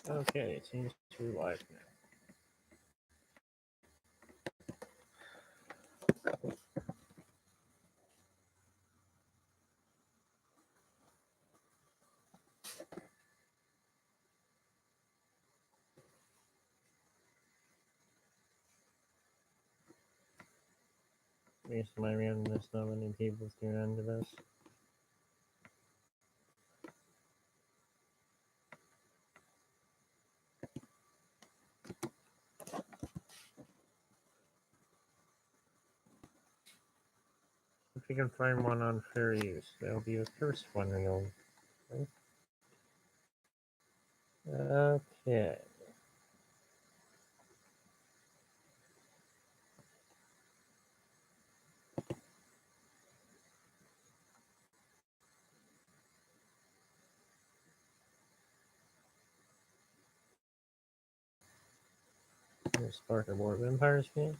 Okay, it seems to be live now. Based on my randomness, not many people tune into this. If you can find one on fair use, that'll be the first one you'll. Okay. Here's Spark of War of Empires game.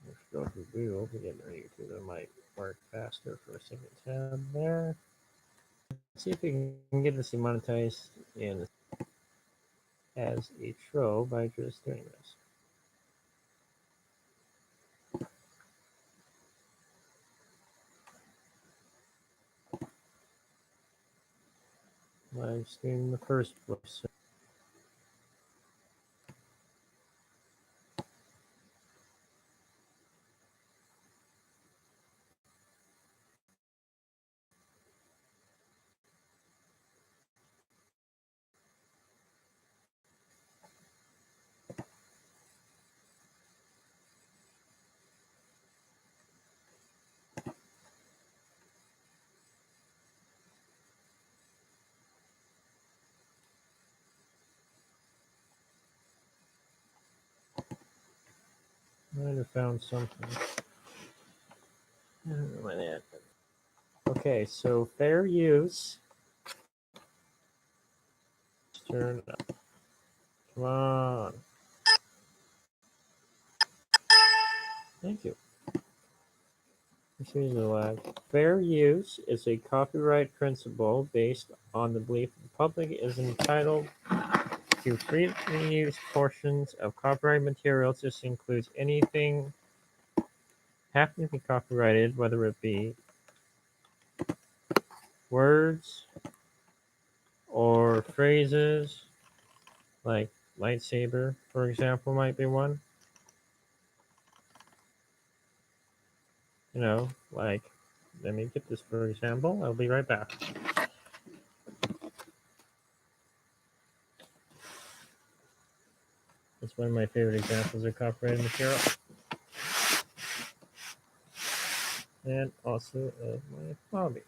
If you go to Google to get into YouTube, it might work faster for a second tab there. Let's see if we can get this demonetized in as a troll by just doing this. Live stream the first place. I might have found something. I don't know what happened. Okay, so fair use. Turn it up. Come on. Thank you. Excuse the lag. Fair use is a copyright principle based on the belief that the public is entitled to freely use portions of copyright materials. This includes anything having to be copyrighted, whether it be words or phrases, like lightsaber, for example, might be one. You know, like, let me get this for example. I'll be right back. It's one of my favorite examples of copyrighted material. And also of my hobby.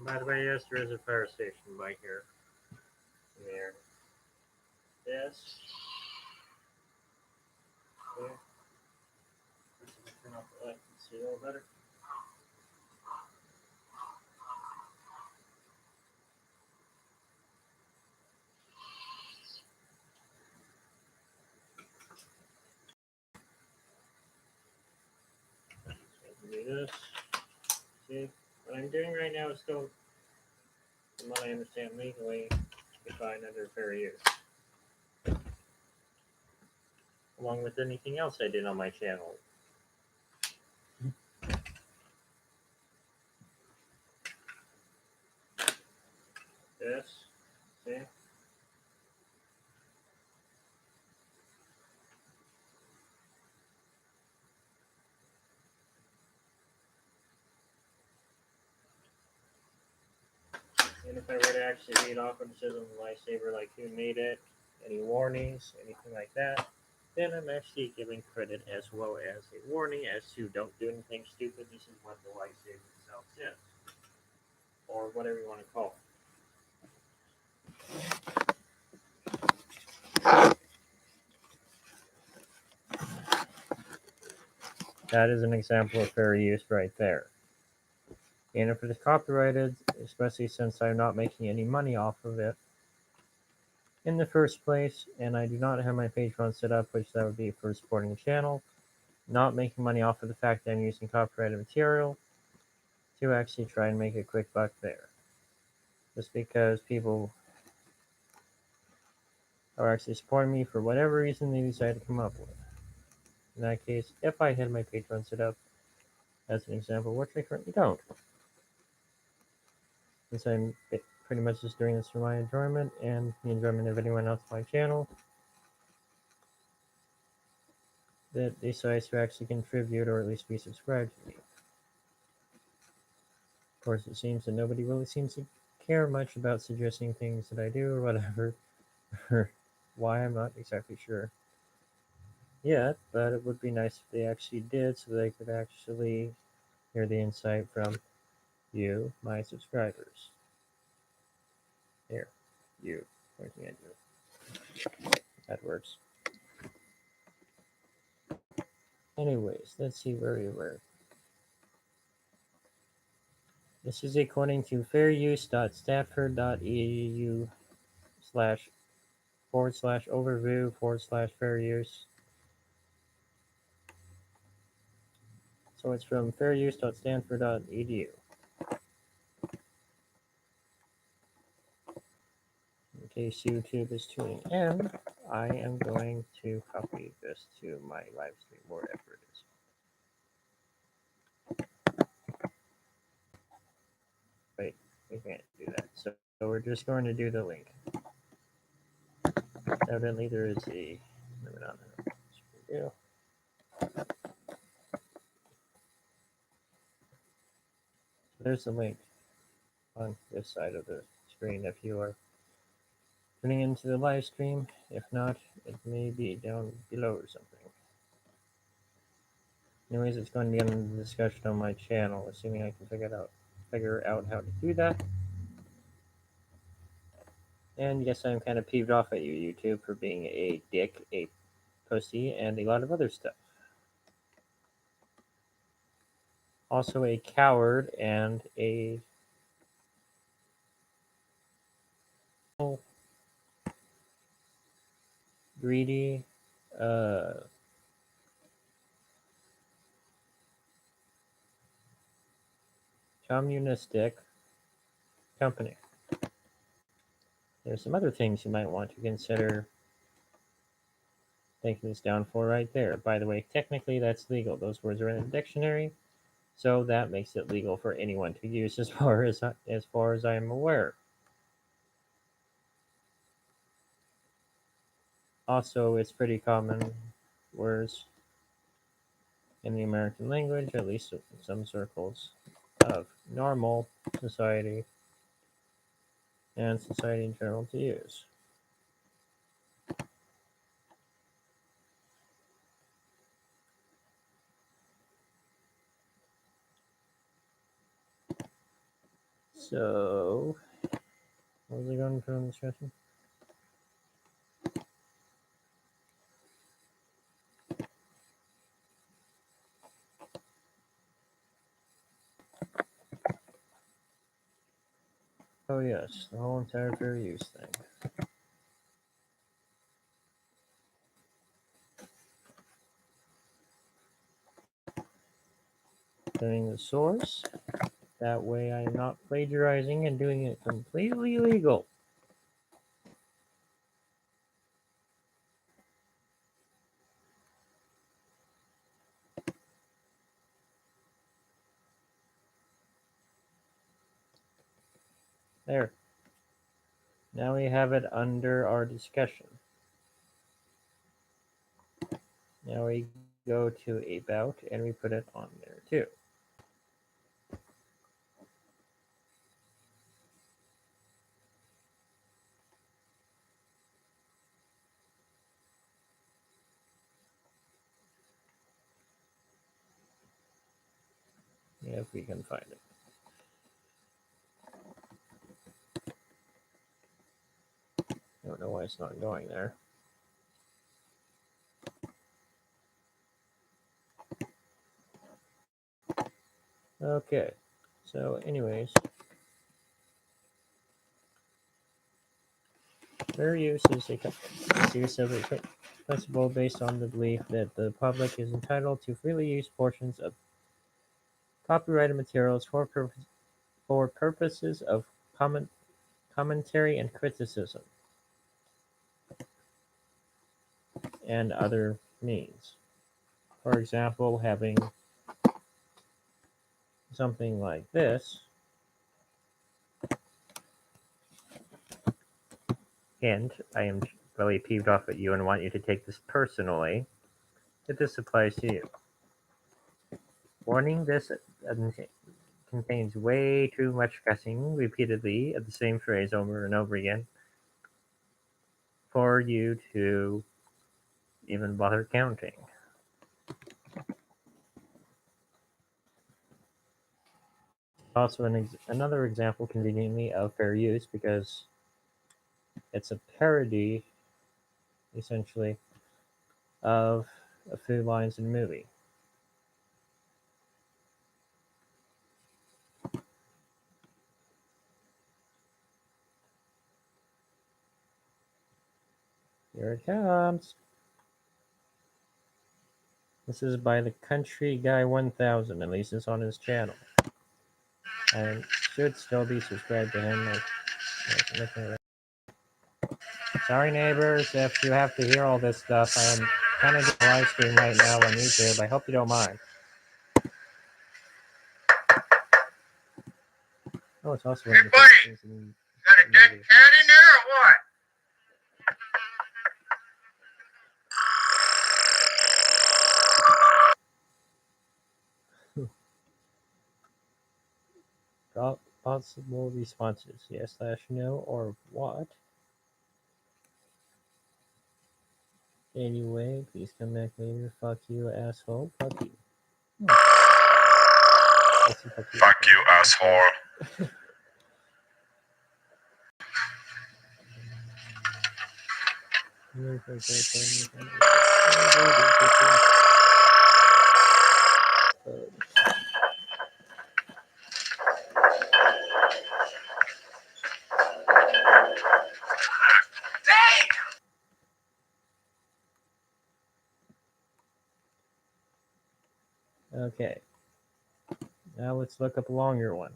By the way, yes, there is a fire station by here. There. Yes. Okay. Turn off the light and see a little better. Do this. See, what I'm doing right now is still, from what I understand, legally defined under fair use. Along with anything else I did on my channel. This. See? And if I were to actually read off what it says on the lightsaber, like who made it, any warnings, anything like that, then I'm actually giving credit as well as a warning as to don't do anything stupid. This is what the lightsaber else is, or whatever you want to call it. That is an example of fair use right there. And if it is copyrighted, especially since I'm not making any money off of it in the first place, and I do not have my Patreon set up, which that would be for supporting the channel, not making money off of the fact that I'm using copyrighted material to actually try and make a quick buck there. Just because people are actually supporting me for whatever reason they decide to come up with. In that case, if I had my Patreon set up, as an example, which I currently don't, since I'm pretty much just doing this for my enjoyment and the enjoyment of anyone else on my channel that decides to actually contribute or at least be subscribed to me. Of course, it seems that nobody really seems to care much about suggesting things that I do or whatever, or why, I'm not exactly sure yet, but it would be nice if they actually did, so they could actually hear the insight from you, my subscribers. Here, you, pointing at you. That works. Anyways, let's see where we were. This is according to fairuse.stanford.edu /overview/fair use. So it's from fairuse.stanford.edu. In case YouTube is tuning in, I am going to copy this to my live stream, wherever it is. Wait, we can't do that. So we're just going to do the link. Evidently there is a limit on it. Yeah. There's the link on this side of the screen if you are tuning into the live stream. If not, it may be down below or something. Anyways, it's going to be under the discussion on my channel, assuming I can figure out how to do that. And yes, I'm kind of peeved off at you, YouTube, for being a dick, a pussy, and a lot of other stuff. Also a coward and a greedy, communistic company. There's some other things you might want to consider taking this down for right there. By the way, technically that's legal. Those words are in the dictionary, so that makes it legal for anyone to use as far as I am aware. Also, it's pretty common words in the American language, at least in some circles of normal society and society in general to use. So, what was I going for in this discussion? Oh yes, the whole entire fair use thing. Doing the source. That way I am not plagiarizing and doing it completely legal. There. Now we have it under our discussion. Now we go to About and we put it on there too. If we can find it. I don't know why it's not going there. Okay, so anyways, fair use is a use of a principle based on the belief that the public is entitled to freely use portions of copyrighted materials for purposes of commentary and criticism, and other means. For example, having something like this, and I am really peeved off at you and want you to take this personally, that this applies to you. Warning, this contains way too much cussing repeatedly of the same phrase over and over again for you to even bother counting. Also, another example, conveniently, of fair use because it's a parody, essentially, of a few lines in a movie. Here it comes. This is by the Country Guy 1000, at least it's on his channel. I should still be subscribed to him. Sorry, neighbors, if you have to hear all this stuff. I am kind of doing a live stream right now on YouTube. I hope you don't mind. Oh, it's also hey, buddy, got a dead cat in there or what? Possible responses: yes/no or what? Anyway, please come back later. Fuck you, asshole. Fuck you. Fuck you, asshole. Okay. Now let's look up a longer one.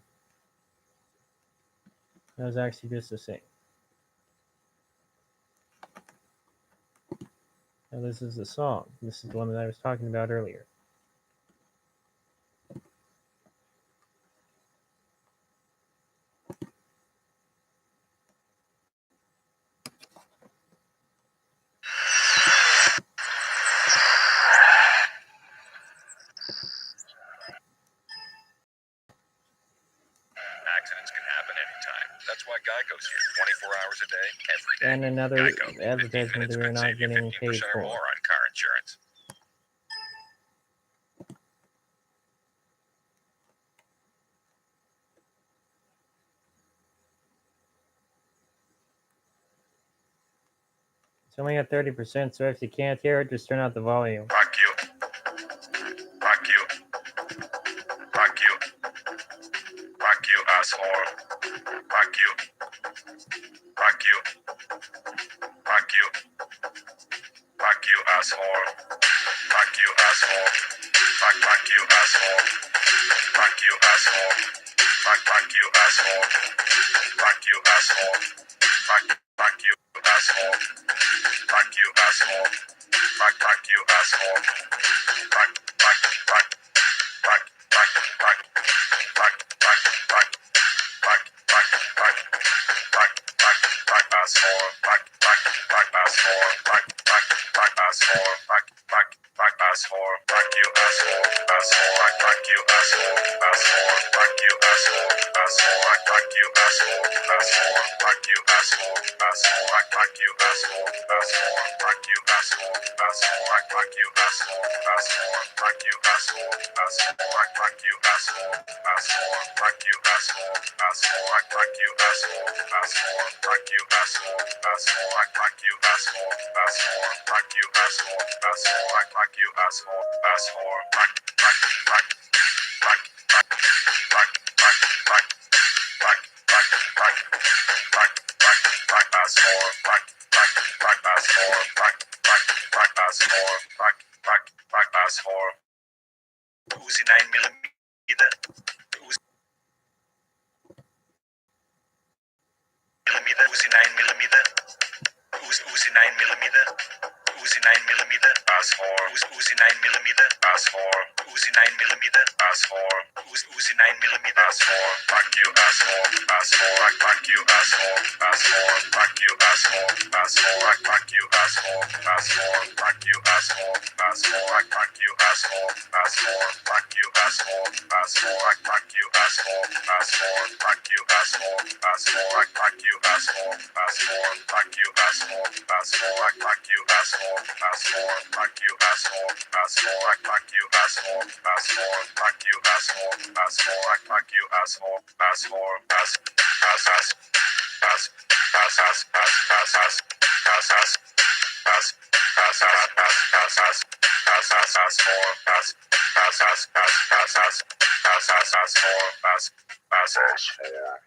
That was actually just a thing. Now this is the song. This is the one that I was talking about earlier. Accidents can happen anytime. That's why Geico's here 24 hours a day, every day. And another Geico, advertisement that we're not getting paid or for. more on car insurance. It's only at 30%, so if you can't hear it, just turn out the volume. Fuck you. Fuck you. Fuck you. Fuck you, asshole. Fuck you. Fuck you. Fuck you. Fuck you, asshole. Fuck you, asshole. Fuck you, asshole. Fuck you, asshole. Fuck you, asshole. Fuck you, asshole. Fuck you, asshole. Fuck you, asshole. Fuck you, asshole. Fuck asshole. asshole, fuck you, asshole, asshole, fuck you, asshole, asshole, fuck you, asshole, asshole, fuck you, asshole, asshole, fuck you, asshole, asshole, fuck you, asshole, asshole, fuck you, asshole, asshole, fuck you, asshole, asshole, fuck you, asshole, asshole, fuck you, asshole, asshole, fuck you, asshole, asshole, fuck you, asshole, asshole, fuck you, asshole, asshole, fuck you, asshole, asshole, fuck you, asshole, asshole, fuck you, asshole, asshole, fuck, fuck, fuck, fuck, fuck, fuck, fuck, fuck, fuck, fuck, fuck, fuck, fuck, fuck, asshole, fuck, fuck, fuck, asshole, fuck, fuck, fuck, asshole, fuck, fuck, fuck, asshole. Uzi 9mm. Uzi 9mm. Uzi 9mm. Uzi 9mm. Asshole. Uzi 9mm. Asshole. Uzi 9mm. Asshole. Uzi 9mm. Asshole. Fuck you, asshole. Asshole. Fuck you, asshole. Asshole. Fuck you, asshole. Asshole. Fuck you, asshole. Asshole. Fuck you, asshole. Asshole. Fuck you, asshole. Asshole. Fuck you, asshole. Asshole. Fuck you, asshole. Asshole. Fuck you, asshole. Asshole. Fuck you, asshole. Asshole. Fuck you, asshole. Asshole. Fuck you, asshole. Asshole. Fuck you, asshole. Asshole. Fuck you, asshole. Asshole. Fuck you, asshole. Asshole. Fuck you, asshole. Asshole. Ass. Ass. Ass. Ass. Ass. Ass. Ass. Ass. Ass. Ass. Ass. Ass. Ass. Ass. Ass. Ass. Ass. Ass. Asshole. Ass. Ass. Ass. Ass. Ass. Ass. Ass. Ass. Asshole. Ass. Asshole.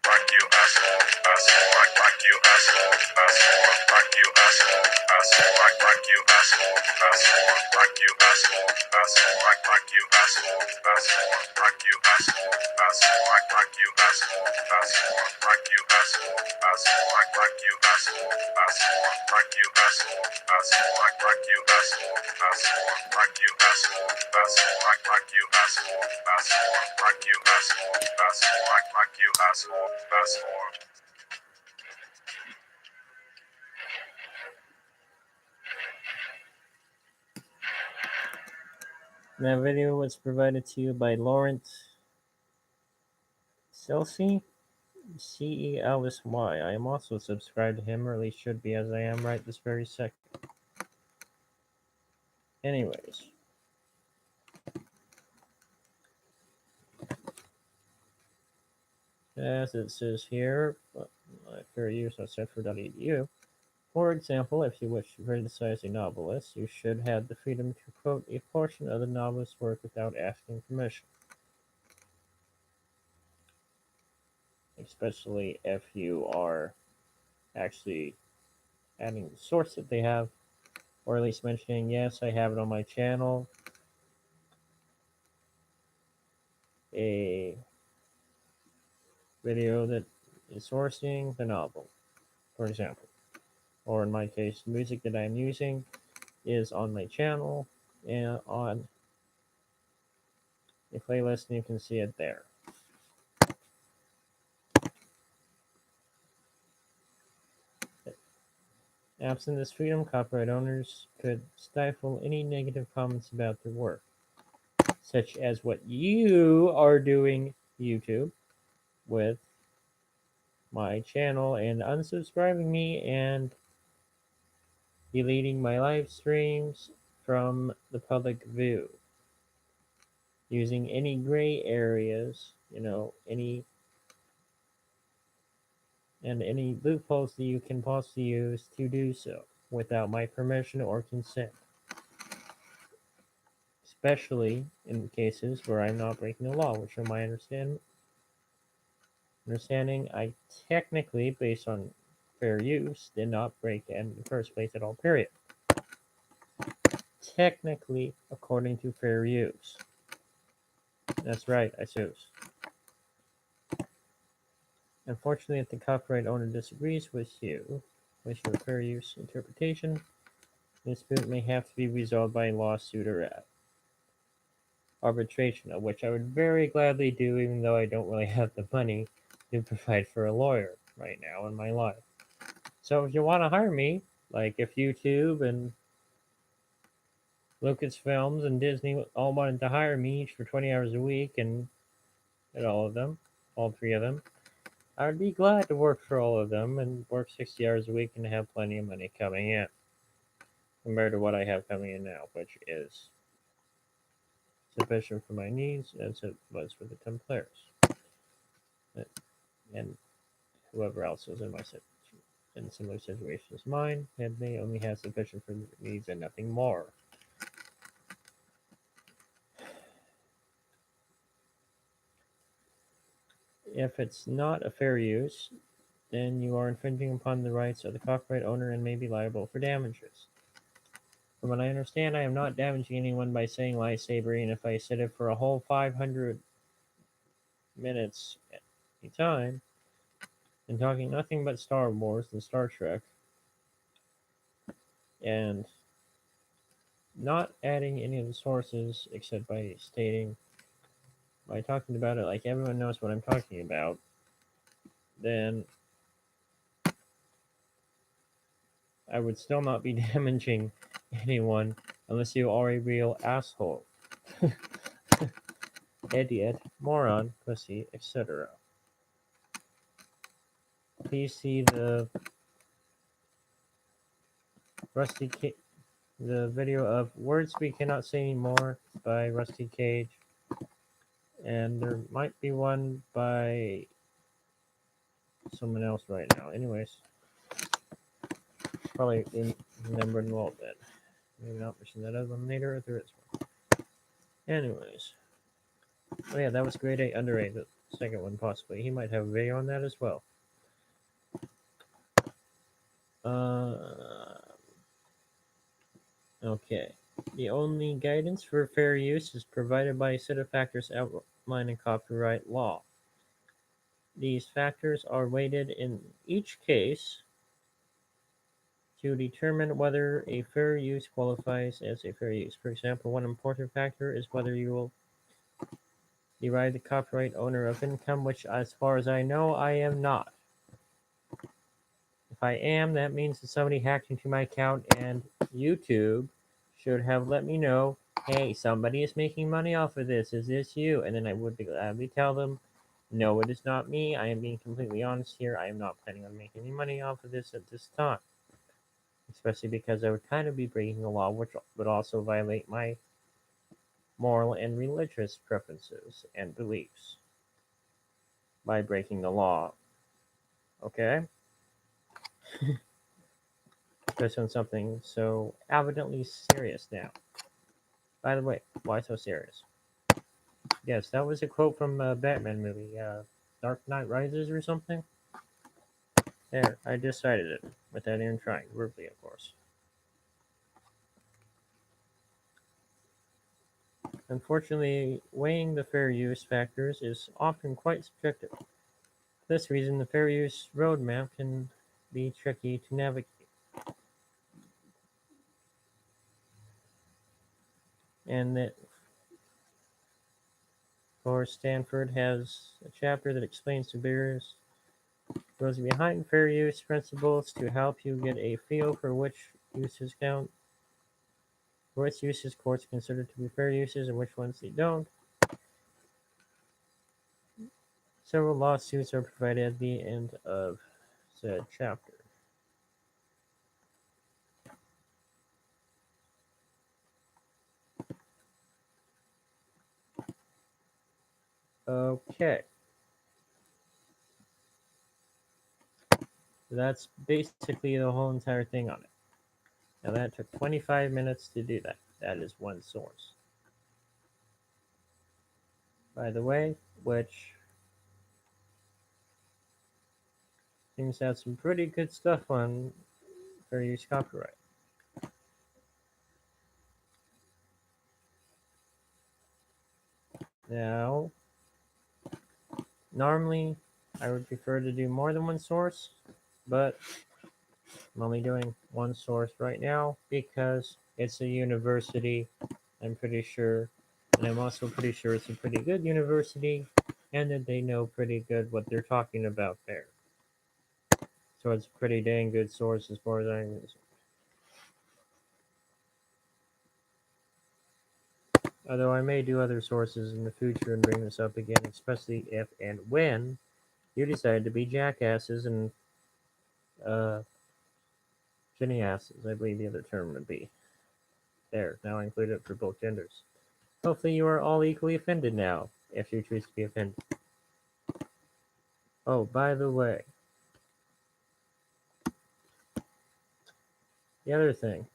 Fuck you, asshole. Asshole. Fuck you, asshole. Asshole. Fuck you, asshole. Asshole. Fuck you, asshole. Asshole. Fuck you, asshole. Asshole. Fuck you, asshole. Asshole. Fuck you, asshole. Asshole. Fuck you, asshole. Asshole. Fuck you, asshole. Asshole. Fuck you, asshole. Asshole. Fuck you, asshole. Asshole. Fuck you, asshole. Asshole. Fuck you, asshole. Asshole. Fuck you, asshole. Asshole. Fuck you, asshole. Asshole. Fuck you, asshole. Asshole. That video was provided to you by Lawrence Silsey, CELSY. I am also subscribed to him, or at least should be, as I am right this very second. Anyways. As it says here, fair use on censored.edu. For example, if you wish to criticize a novelist, you should have the freedom to quote a portion of the novelist's work without asking permission. Especially if you are actually adding the source that they have, or at least mentioning, yes, I have it on my channel, a video that is sourcing the novel, for example. Or in my case, the music that I'm using is on my channel and on a playlist, and you can see it there. Absent this freedom, copyright owners could stifle any negative comments about their work, such as what you are doing, YouTube, with my channel and unsubscribing me and deleting my live streams from the public view. Using any gray areas, any loopholes that you can possibly use to do so without my permission or consent. Especially in cases where I'm not breaking the law, which from my understanding, I technically, based on fair use, did not break it in the first place at all, period. Technically, according to fair use. That's right, I suppose. Unfortunately, if the copyright owner disagrees with your fair use interpretation, the dispute may have to be resolved by a lawsuit or arbitration, of which I would very gladly do, even though I don't really have the money to provide for a lawyer right now in my life. So if you want to hire me, like if YouTube and Lucasfilms and Disney all wanted to hire me each for 20 hours a week and at all of them, all three of them, I would be glad to work for all of them and work 60 hours a week and have plenty of money coming in compared to what I have coming in now, which is sufficient for my needs as it was for the 10 players and whoever else was in similar situations as mine, and they only have sufficient for their needs and nothing more. If it's not a fair use, then you are infringing upon the rights of the copyright owner and may be liable for damages. From what I understand, I am not damaging anyone by saying lightsaber, and if I said it for a whole 500 minutes at a time, and talking nothing but Star Wars and Star Trek, and not adding any of the sources except by talking about it like everyone knows what I'm talking about, then I would still not be damaging anyone unless you are a real asshole, idiot, moron, pussy, etc. Please see the the video of Words We Cannot Say Anymore by Rusty Cage, and there might be one by someone else right now. Anyways, probably remember in a little bit. Maybe not mention that other one later if there is one. Anyways. Oh yeah, that was grade 8 under 8, the second one possibly. He might have a video on that as well. Okay. The only guidance for fair use is provided by a set of factors outlined in copyright law. These factors are weighted in each case to determine whether a fair use qualifies as a fair use. For example, one important factor is whether you will deprive the copyright owner of income, which, as far as I know, I am not. If I am, that means that somebody hacked into my account, and YouTube should have let me know, hey, somebody is making money off of this. Is this you? And then I would gladly tell them, no, it is not me. I am being completely honest here. I am not planning on making any money off of this at this time. Especially because I would kind of be breaking the law, which would also violate my moral and religious preferences and beliefs by breaking the law. Okay? Especially on something so evidently serious now. By the way, why so serious? Yes, that was a quote from a Batman movie, Dark Knight Rises or something. There, I just cited it, without even trying, verbally, of course. Unfortunately, weighing the fair use factors is often quite subjective. For this reason, the fair use roadmap can be tricky to navigate. And that, of course, Stanford has a chapter that explains the barriers goes behind fair use principles to help you get a feel for which uses count, which uses courts consider to be fair uses and which ones they don't. Several lawsuits are provided at the end of said chapter. Okay. That's basically the whole entire thing on it. Now that took 25 minutes to do that. That is one source. By the way, which seems to have some pretty good stuff on fair use copyright. Now, normally I would prefer to do more than one source, but I'm only doing one source right now because it's a university, I'm pretty sure, and I'm also pretty sure it's a pretty good university and that they know pretty good what they're talking about there. So it's a pretty dang good source as far as I'm concerned. Although I may do other sources in the future and bring this up again, especially if and when you decide to be jackasses and uh, asses, I believe the other term would be. There, now I include it for both genders. Hopefully you are all equally offended now, if you choose to be offended. Oh, by the way, the other thing,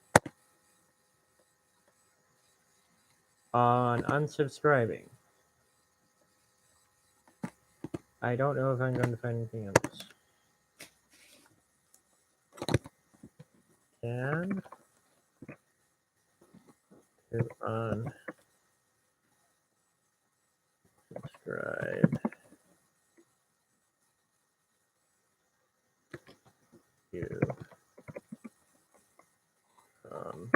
on unsubscribing, I don't know if I'm going to find anything on this. Can to unsubscribe you from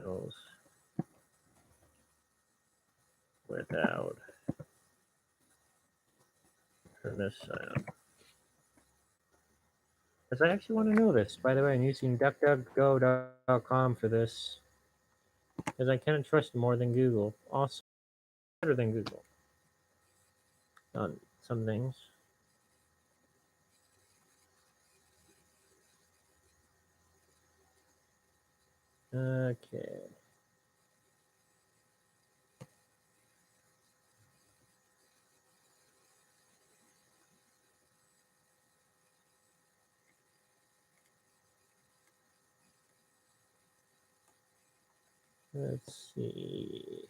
channels without permission. Because I actually want to know this. By the way, I'm using DuckDuckGo.com for this. Because I cannot trust more than Google. Also, better than Google on some things. Okay. Let's see.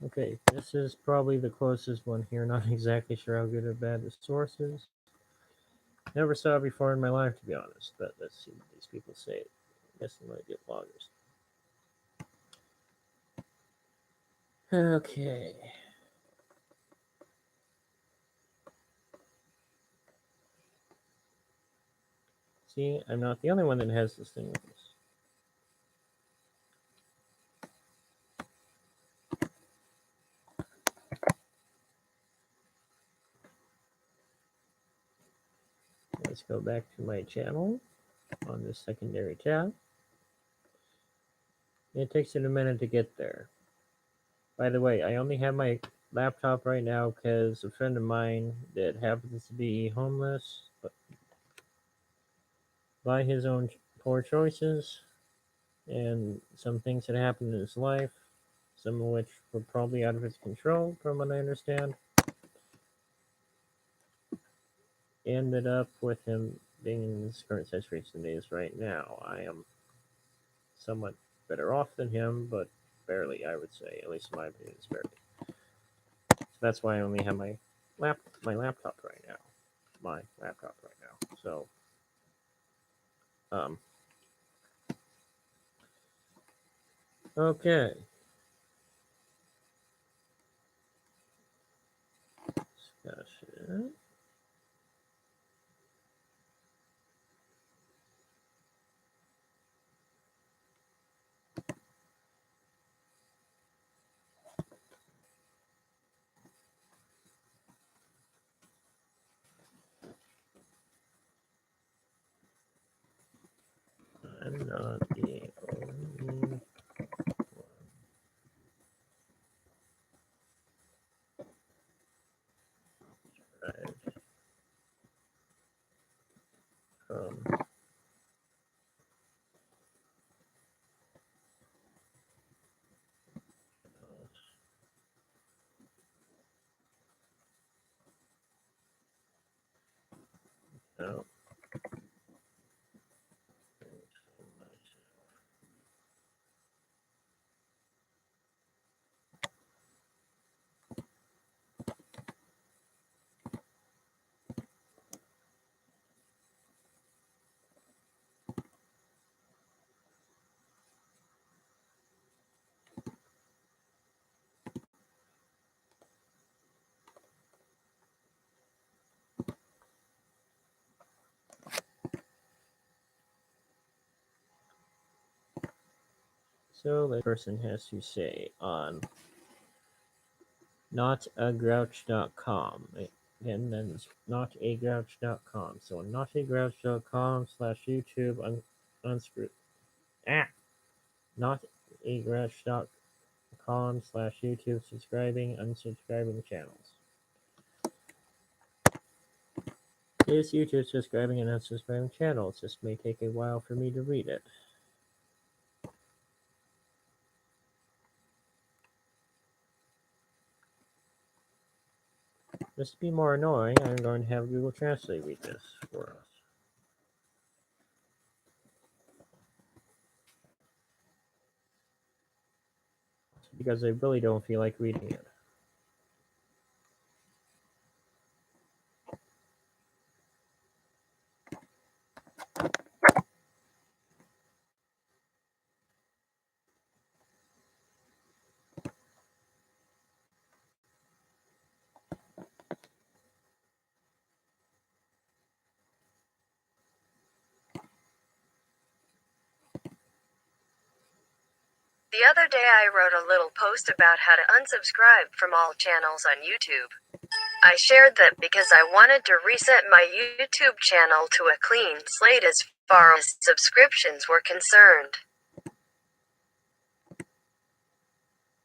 Okay, this is probably the closest one here. Not exactly sure how good or bad the source is. Never saw it before in my life, to be honest. But let's see what these people say. I guess they might be bloggers. Okay. See, I'm not the only one that has this thing with this. Let's go back to my channel on the secondary tab. It takes it a minute to get there. By the way, I only have my laptop right now because a friend of mine that happens to be homeless, but by his own poor choices and some things that happened in his life, some of which were probably out of his control, from what I understand, ended up with him being in this current situation he is right now. I am somewhat better off than him, but barely, I would say. At least in my opinion, it's barely. So that's why I only have my laptop right now. My laptop right now. So, um, okay. Discussion. I'm not the only right from now. So the person has to say on notagrouch.com. Again, that's notagrouch.com. So notagrouch.com/YouTube unscrew notagrouch.com/YouTube subscribing unsubscribing channels. This YouTube subscribing and unsubscribing channels. This may take a while for me to read it. Just to be more annoying, I'm going to have Google Translate read this for us. Because I really don't feel like reading it. The other day I wrote a little post about how to unsubscribe from all channels on YouTube. I shared that because I wanted to reset my YouTube channel to a clean slate as far as subscriptions were concerned.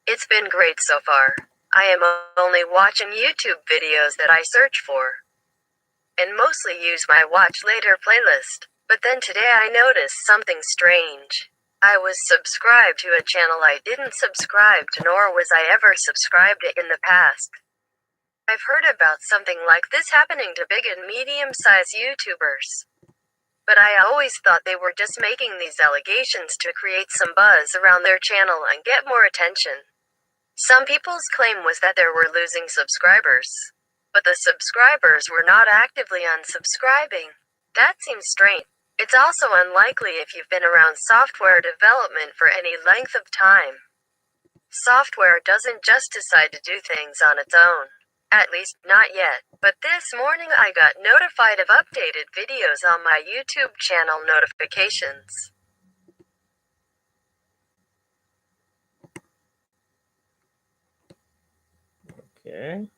It's been great so far. I am only watching YouTube videos that I search for, and mostly use my Watch Later playlist. But then today I noticed something strange. I was subscribed to a channel I didn't subscribe to, nor was I ever subscribed to in the past. I've heard about something like this happening to big and medium-sized YouTubers, but I always thought they were just making these allegations to create some buzz around their channel and get more attention. Some people's claim was that they were losing subscribers, but the subscribers were not actively unsubscribing. That seems strange. It's also unlikely if you've been around software development for any length of time. Software doesn't just decide to do things on its own. At least, not yet. But this morning I got notified of updated videos on my YouTube channel notifications. Okay.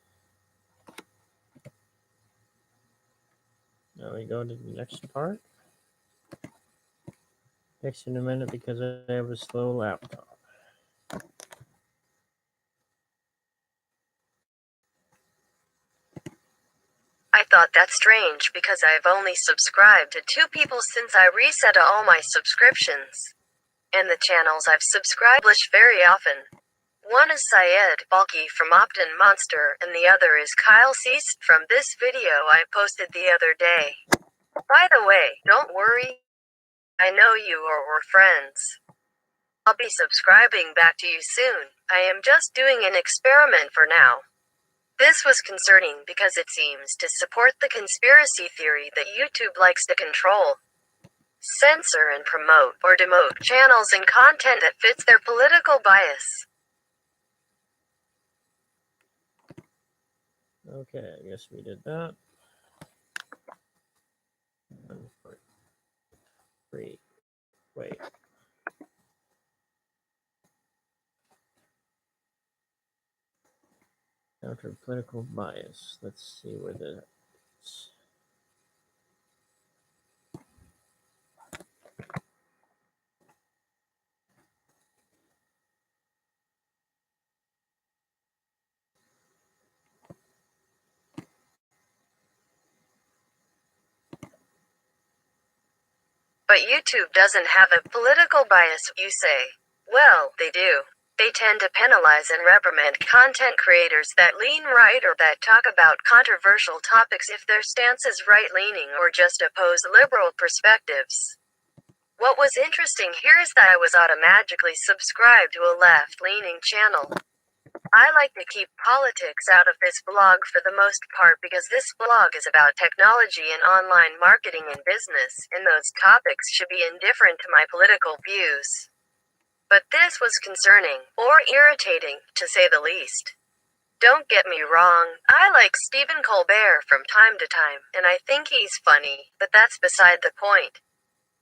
Now we go to the next part. Takes in a minute because I have a slow laptop. I thought that's strange because I've only subscribed to 2 people since I reset all my subscriptions. And the channels I've subscribed publish very often. One is Syed Balki from Optin Monster, and the other is Kyle Cease from this video I posted the other day. By the way, don't worry. I know you or we're friends. I'll be subscribing back to you soon. I am just doing an experiment for now. This was concerning because it seems to support the conspiracy theory that YouTube likes to control, censor and promote or demote channels and content that fits their political bias. Okay, I guess we did that. Wait. Counter political bias. Let's see where that's. But YouTube doesn't have a political bias, you say. Well, they do. They tend to penalize and reprimand content creators that lean right or that talk about controversial topics if their stance is right-leaning or just oppose liberal perspectives. What was interesting here is that I was automatically subscribed to a left-leaning channel. I like to keep politics out of this blog for the most part because this blog is about technology and online marketing and business, and those topics should be indifferent to my political views. But this was concerning, or irritating, to say the least. Don't get me wrong, I like Stephen Colbert from time to time, and I think he's funny, but that's beside the point.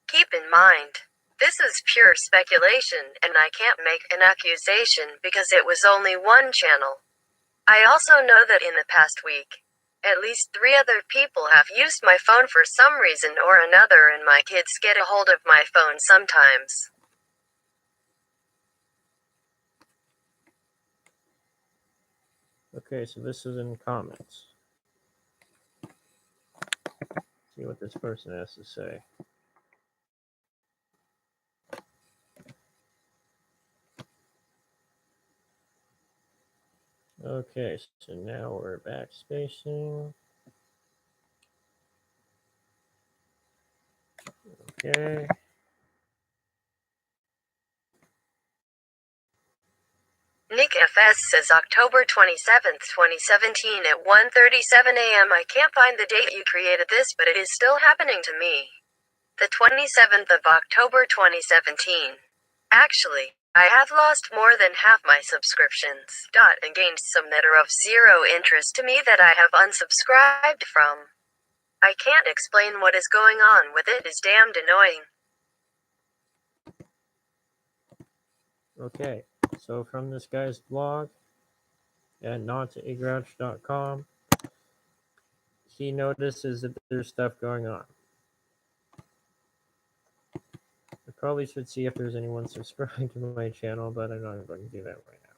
Keep in mind, This is pure speculation, and I can't make an accusation because it was only one channel. I also know that in the past week, at least 3 other people have used my phone for some reason or another, and my kids get a hold of my phone sometimes. Okay, so this is in comments. See what this person has to say. Okay, so now we're backspacing. Okay. Nick FS says October 27th, 2017 at 1:37 a.m. I can't find the date you created this, but it is still happening to me. The 27th of October 2017. Actually, I have lost more than half my subscriptions, and gained some that are of zero interest to me that I have unsubscribed from. I can't explain what is going on with it. It is damned annoying. Okay, so from this guy's blog at notagrudge.com, he notices that there's stuff going on. I probably should see if there's anyone subscribed to my channel, but I'm not going to do that right now.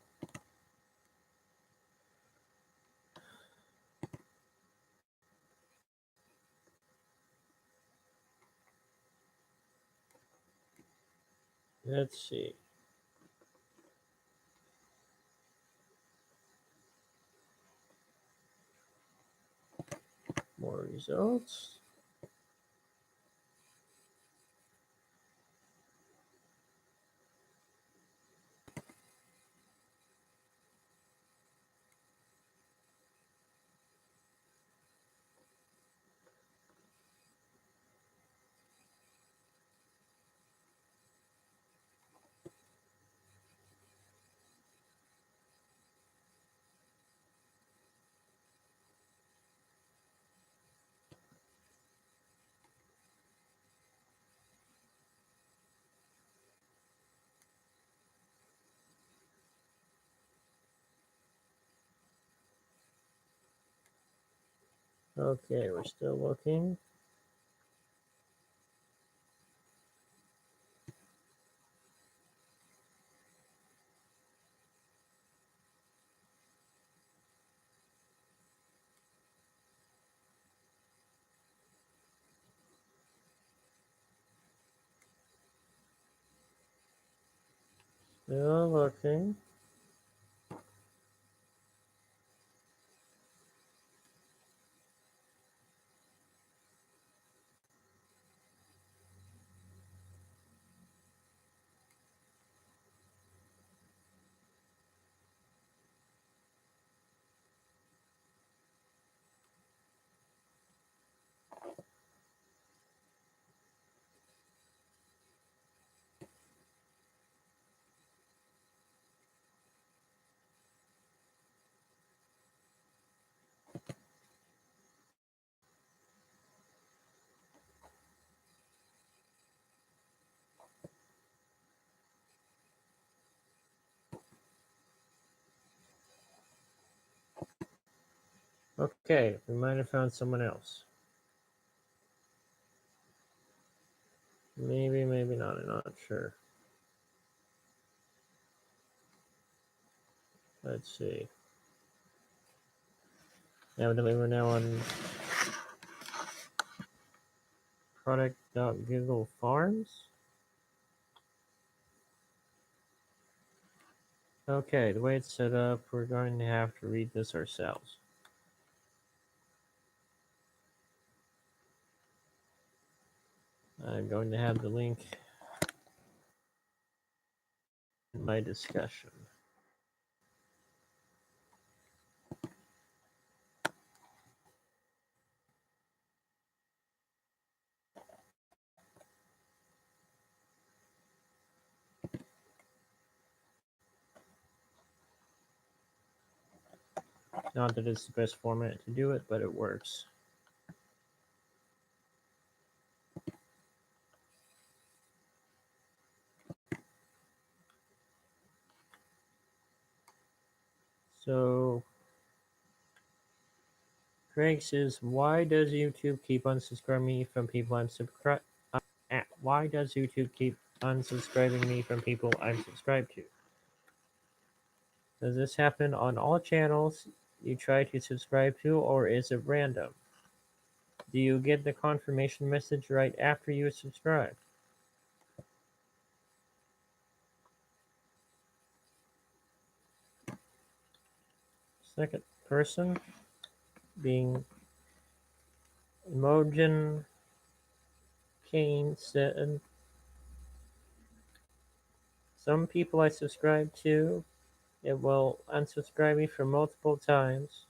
Let's see. More results. Okay, we're still looking. Still looking. Okay, we might have found someone else. Maybe, maybe not. I'm not sure. Let's see. Evidently, we're now on product.google Farms. Okay, the way it's set up, we're going to have to read this ourselves. I'm going to have the link in my discussion. Not that it's the best format to do it, but it works. So Craig says, why does YouTube keep unsubscribing me from people I'm subscribed? Why does YouTube keep unsubscribing me from people I'm subscribed to? Does this happen on all channels you try to subscribe to, or is it random? Do you get the confirmation message right after you subscribe? Second person being Imogen Kane said, some people I subscribe to, it will unsubscribe me for multiple times.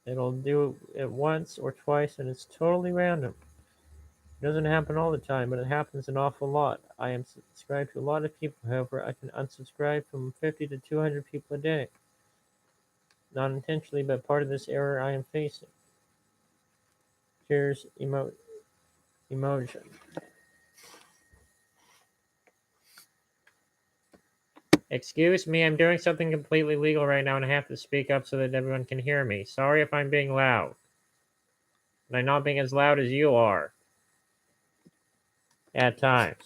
It'll do it once or twice and it's totally random. It doesn't happen all the time, but it happens an awful lot. I am subscribed to a lot of people, however, I can unsubscribe from 50 to 200 people a day. Not intentionally, but part of this error I am facing. Cheers, emotion. Excuse me, I'm doing something completely legal right now and I have to speak up so that everyone can hear me. Sorry if I'm being loud. And I'm not being as loud as you are. At times.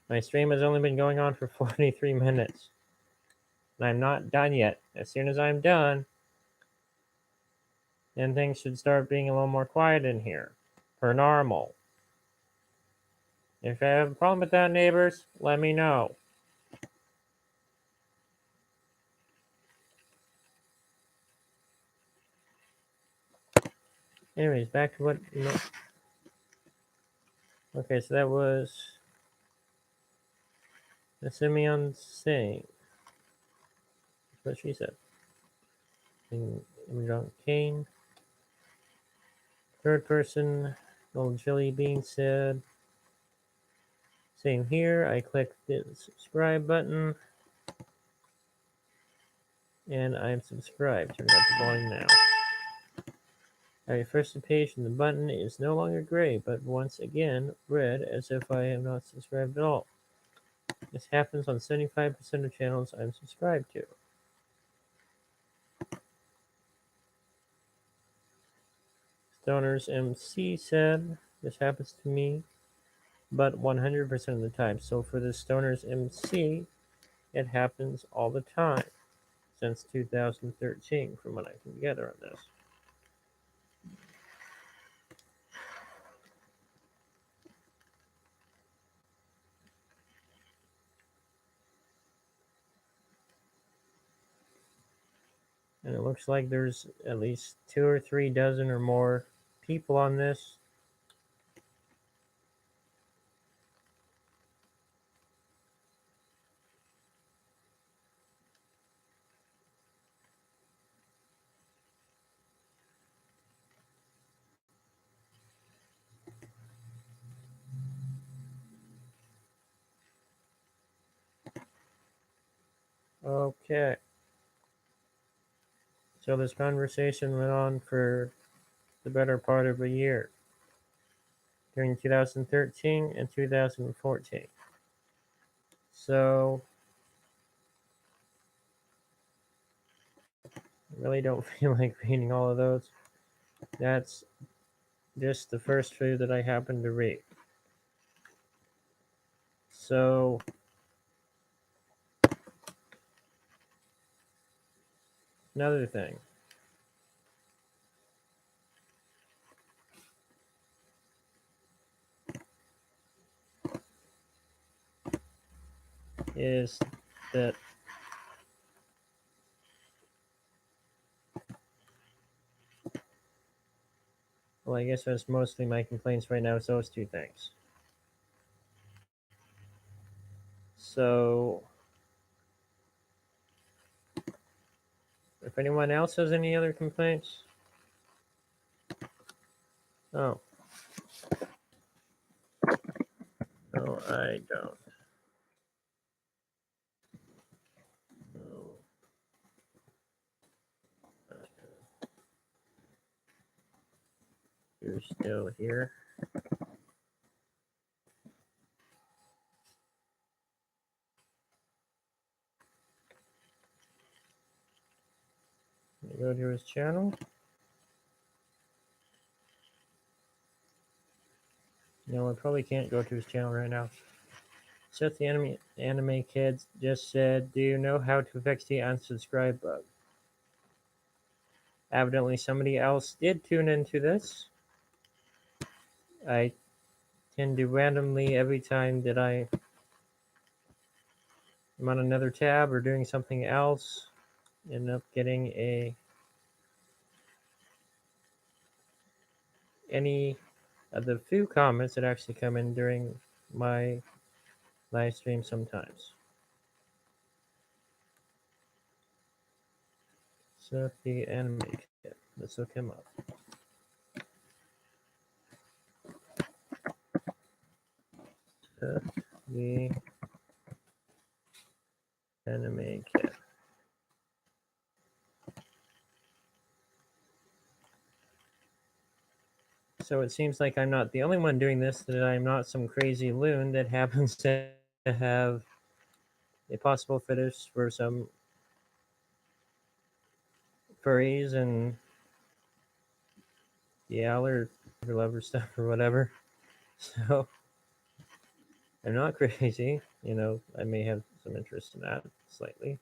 My stream has only been going on for 43 minutes. And I'm not done yet. As soon as I'm done, then things should start being a little more quiet in here. Per normal. If you have a problem with that, neighbors, let me know. Anyways, back to what... Okay, so that was... the Simeon saying. That's what she said. Imogen Kane. Third person, Old Jelly Bean said, same here. I clicked the subscribe button and I'm subscribed. Turn up the volume now. I refresh the page and the button is no longer gray, but once again red as if I am not subscribed at all. This happens on 75% of channels I'm subscribed to. Stoners MC said, this happens to me, but 100% of the time. So for the Stoners MC, it happens all the time since 2013, from what I can gather on this. And it looks like there's at least 2 or 3 dozen or more people on this. Okay. So this conversation went on for the better part of a year, during 2013 and 2014. So I really don't feel like reading all of those. That's just the first few that I happened to read. So another thing. Is that well, I guess that's mostly my complaints right now is those two things. So if anyone else has any other complaints? Oh. No, I don't. No. you're still here. Go to his channel. No, I probably can't go to his channel right now. Seth the anime kid just said, "Do you know how to fix the unsubscribe bug?" Evidently, somebody else did tune into this. I tend to randomly, every time that I'm on another tab or doing something else, end up getting any of the few comments that actually come in during my live stream sometimes. Seth the anime kid. Let's look him up. Seth the anime kid. So it seems like I'm not the only one doing this, that I'm not some crazy loon that happens to have a possible fetish for some furries and or lover stuff or whatever. So I'm not crazy. I may have some interest in that slightly.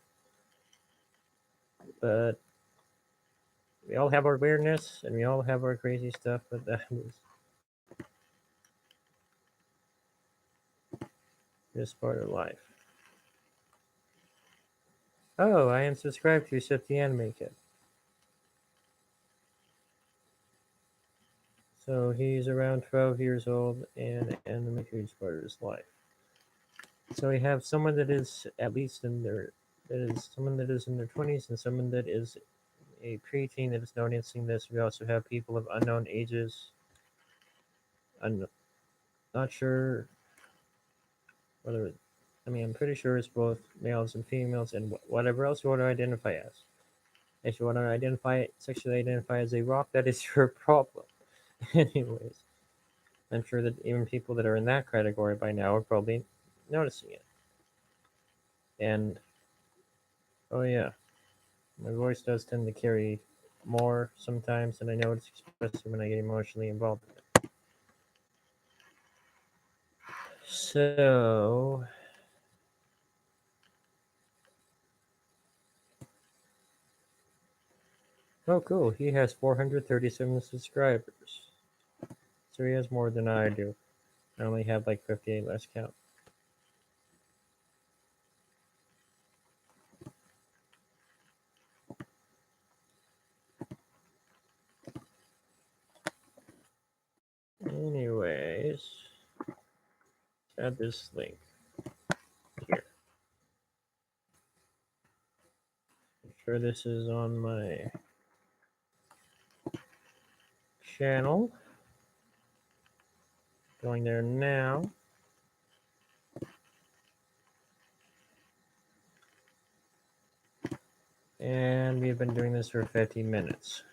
But we all have our weirdness and we all have our crazy stuff, but that is just part of life. Oh, I am subscribed to Sith the Anime Kid. So he's around 12 years old and anime huge part of his life. So we have someone that is at least someone that is in their 20s and someone that is a preteen that is noticing this. We also have people of unknown ages. I'm not sure whether, I'm pretty sure it's both males and females and whatever else you want to identify as. If you want to sexually identify as a rock, that is your problem. Anyways, I'm sure that even people that are in that category by now are probably noticing it. And, oh yeah, my voice does tend to carry more sometimes, and I know it's especially when I get emotionally involved in it. So, oh cool, he has 437 subscribers. So he has more than I do. I only have like 58 last count. Anyways, add this link here. I'm sure this is on my channel. Going there now. And we've been doing this for 15 minutes.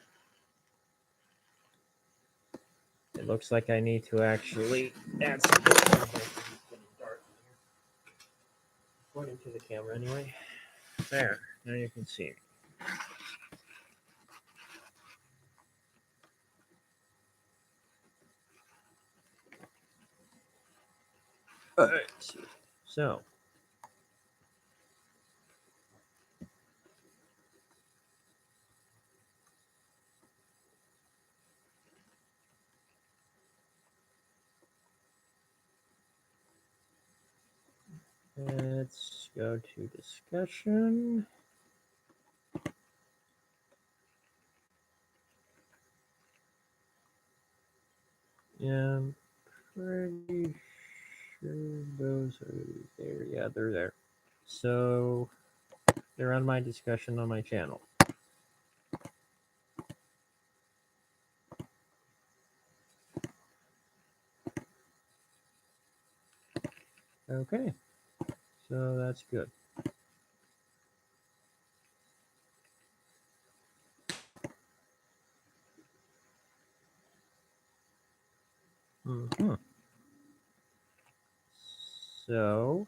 It looks like I need to actually add some according to the camera anyway. There, now you can see. Alright, so let's go to discussion. Yeah, I'm pretty sure those are there. Yeah, they're there. So they're on my discussion on my channel. Okay, so that's good. So,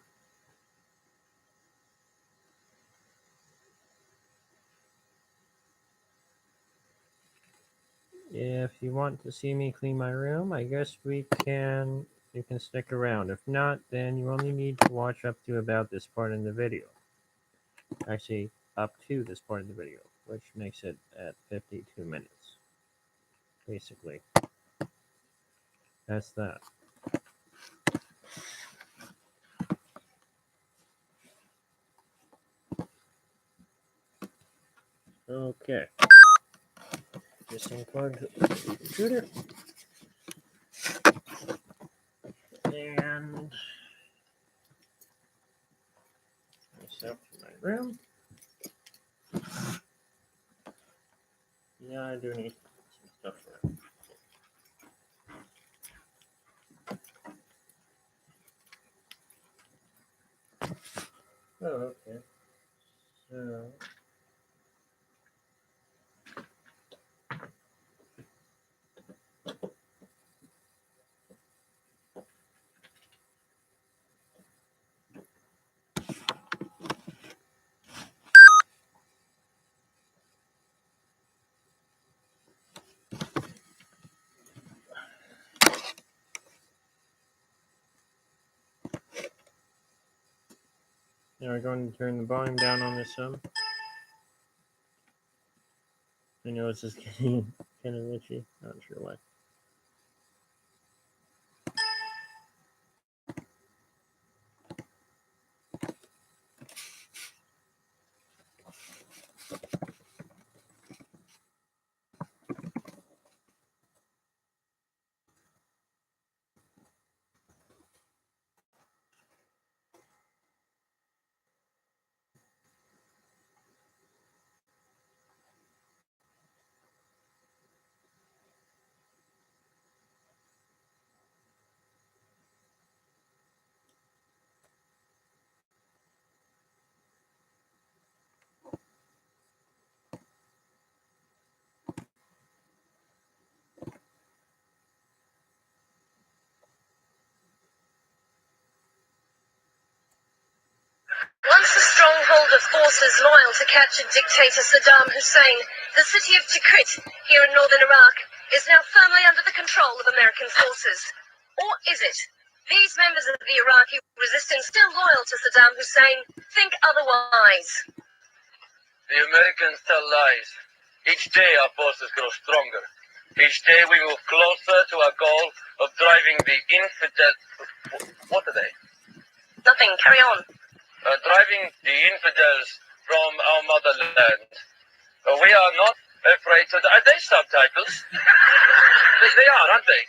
if you want to see me clean my room, I guess you can stick around. If not, then you only need to watch up to about this part in the video. Actually, up to this part of the video, which makes it at 52 minutes. Basically, that's that. Okay. Just unplug the computer. And myself to my room. Yeah, I do need some stuff for it. Oh, okay. So, now we're going to turn the volume down on this some. I know it's just getting kind of itchy. Not sure why. Once a stronghold of forces loyal to captured dictator Saddam Hussein, the city of Tikrit, here in northern Iraq, is now firmly under the control of American forces. Or is it? These members of the Iraqi resistance, still loyal to Saddam Hussein, think otherwise. The Americans tell lies. Each day our forces grow stronger. Each day we move closer to our goal of driving the infidel... What are they? Nothing, carry on. Driving the infidels from our motherland. We are not afraid to... Are they subtitles? They are, aren't they?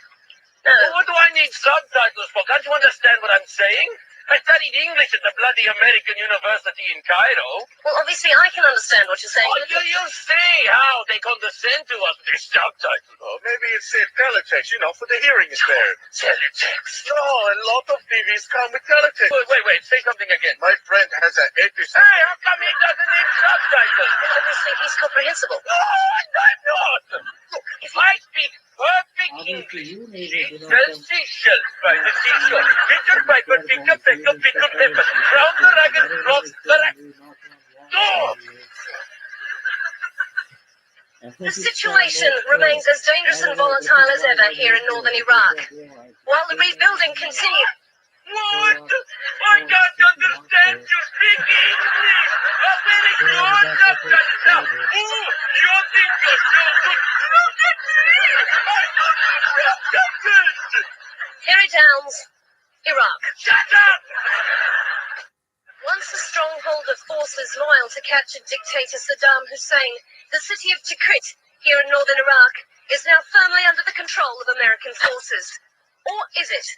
No. What do I need subtitles for? Can't you understand what I'm saying? I studied English at the bloody American University in Cairo. Well, obviously I can understand what you're saying. Oh, you see how they condescend to us with their subtitles. Oh, maybe it's teletext, for the hearing impaired. Teletext. No, a lot of TVs come with teletext. Wait, say something again. My friend has an episode. Hey, how come he doesn't need subtitles? Well, obviously he's comprehensible. No, I'm not. Look, I speak perfect English. Seashells by the seashore. Peter Piper picked up pepper. Round the ragged cross the door. The situation remains as dangerous and volatile as ever here in northern Iraq. While the rebuilding continues... What? I can't understand you speak English. Very good, Afghanistan. Oh, you think you're so good. Look at me. I don't need subtitles. Here it Downs, Iraq. Shut up. Once a stronghold of forces loyal to captured dictator Saddam Hussein, the city of Tikrit, here in northern Iraq, is now firmly under the control of American forces. Or is it?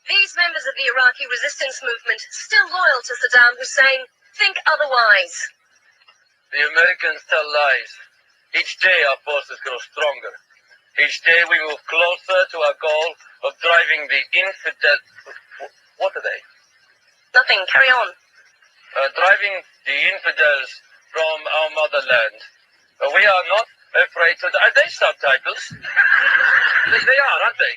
These members of the Iraqi resistance movement, still loyal to Saddam Hussein, think otherwise. The Americans tell lies. Each day our forces grow stronger. Each day we move closer to our goal of driving the infidel... What are they? Nothing, carry on. Driving the infidels from our motherland. We are not afraid to... Are they subtitles? They are, aren't they?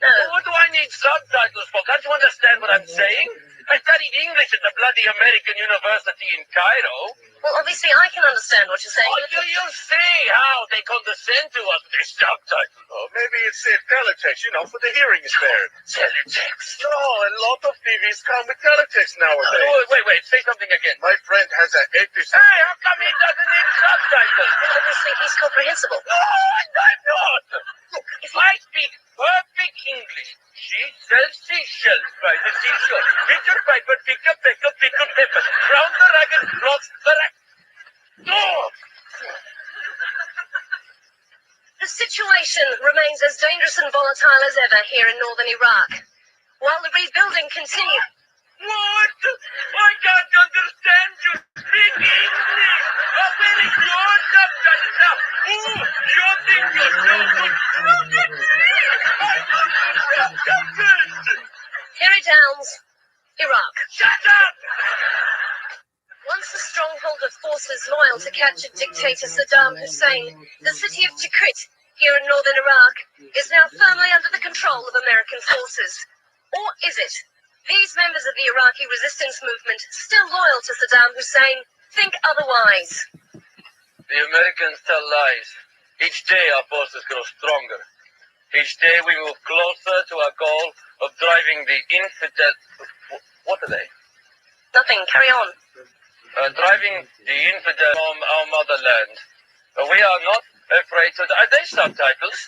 No. What do I need subtitles for? Can't you understand what I'm saying? I studied English at the bloody American University in Cairo. Well, obviously I can understand what you're saying. Oh, do you see how they condescend to us with their subtitles? Oh, maybe it's teletext, for the hearing impaired. Teletext? No, a lot of TVs come with teletext nowadays. Oh, wait, say something again. My friend has an 80 Hey, how come he doesn't need subtitles? Well, obviously he's comprehensible. No, I'm not. I speak perfect English. She sells seashells by the seashore. Peter Piper, pick a peck of pickled pepper. Round the ragged cross the rack. Oh! The situation remains as dangerous and volatile as ever here in northern Iraq. While the rebuilding continues. What? I can't understand you speak English. Where is your subtitle now? Oh, you think you're so good. Look at me. I don't need subtitles. Harry Downs, Iraq. Shut up. Once the stronghold of forces loyal to captured dictator Saddam Hussein, the city of Tikrit, here in northern Iraq, is now firmly under the control of American forces. Or is it? These members of the Iraqi resistance movement, still loyal to Saddam Hussein, think otherwise. The Americans tell lies. Each day our forces grow stronger. Each day we move closer to our goal of driving the infidel... What are they? Nothing, carry on. Driving the infidel from our motherland. We are not afraid to... Are they subtitles?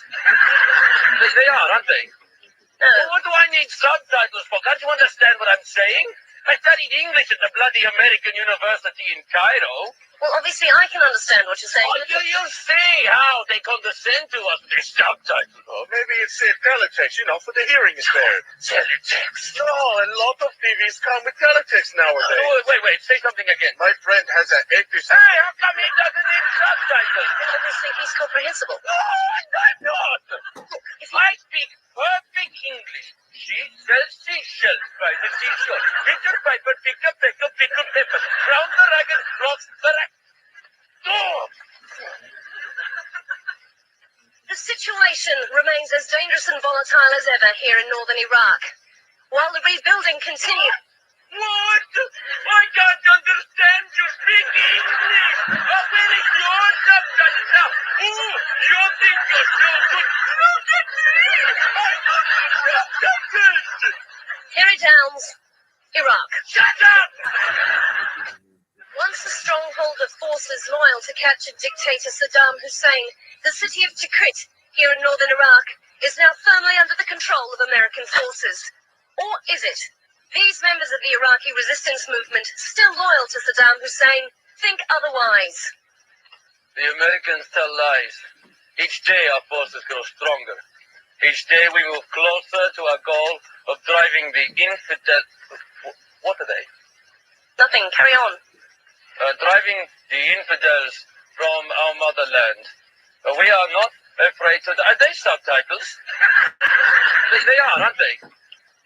They are, aren't they? No. What do I need subtitles for? Can't you understand what I'm saying? I studied English at the bloody American University in Cairo. Well, obviously I can understand what you're saying. Oh, do you see how they condescend to us with their subtitles? Oh, maybe it's teletext, for the hearing impaired. Teletext? No, a lot of TVs come with teletext nowadays. Oh, wait, say something again. My friend has an 80... Hey, how come he doesn't need subtitles? Well, obviously he's comprehensible. No, I'm not. I speak perfect English. She sells seashells by the seashore. Peter Piper, pick a peck of pickled pepper. Round the ragged cross the rack. Oh! The situation remains as dangerous and volatile as ever here in northern Iraq. While the rebuilding continues. What? I can't understand you speak English. Where is your subtitle now? Oh, you think you're so good. Look at me. I don't need subtitles. Harry Downs, Iraq. Shut up. Once the stronghold of forces loyal to captured dictator Saddam Hussein, the city of Tikrit, here in northern Iraq, is now firmly under the control of American forces. Or is it? These members of the Iraqi resistance movement, still loyal to Saddam Hussein, think otherwise. The Americans tell lies. Each day our forces grow stronger. Each day we move closer to our goal of driving the infidel... What are they? Nothing, carry on. Driving the infidels from our motherland. We are not afraid to... Are they subtitles? They are, aren't they?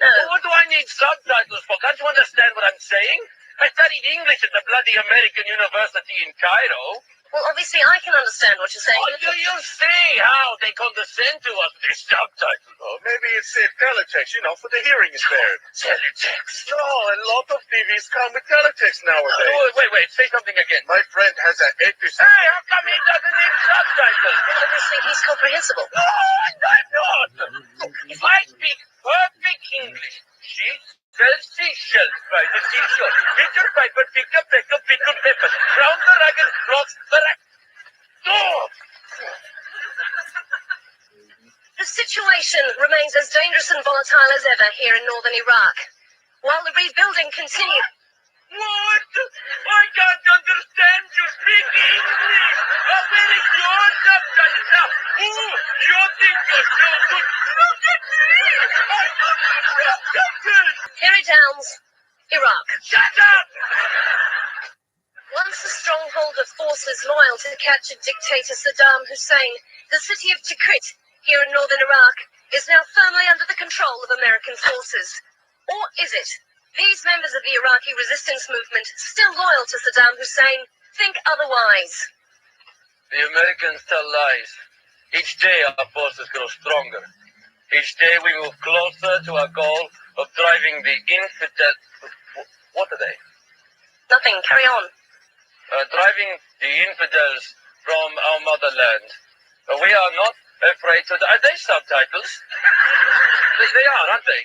No. What do I need subtitles for? Can't you understand what I'm saying? I studied English at the bloody American University in Cairo. Well, obviously I can understand what you're saying. Oh, do you see how they condescend to us with their subtitles? Oh, maybe it's teletext, for the hearing impaired. Teletext? No, a lot of TVs come with teletext nowadays. Oh, wait, say something again. My friend has an 80... Hey, how come he doesn't need subtitles? Well, obviously he's comprehensible. No, I'm not. I speak perfect English. She sells seashells by the seashore. Peter Piper, pick a peck of pickled pepper. Round the ragged cross the rack. Oh! The situation remains as dangerous and volatile as ever here in northern Iraq. While the rebuilding continues. What? I can't understand you speak English. Where is your subtitle now? Oh, you think you're so good. Look at me. I don't need subtitles. Harry Downs, Iraq. Shut up. Once the stronghold of forces loyal to captured dictator Saddam Hussein, the city of Tikrit, here in northern Iraq, is now firmly under the control of American forces. Or is it? These members of the Iraqi resistance movement, still loyal to Saddam Hussein, think otherwise. The Americans tell lies. Each day our forces grow stronger. Each day we move closer to our goal of driving the infidel... What are they? Nothing, carry on. Driving the infidels from our motherland. We are not afraid to... Are they subtitles? They are, aren't they?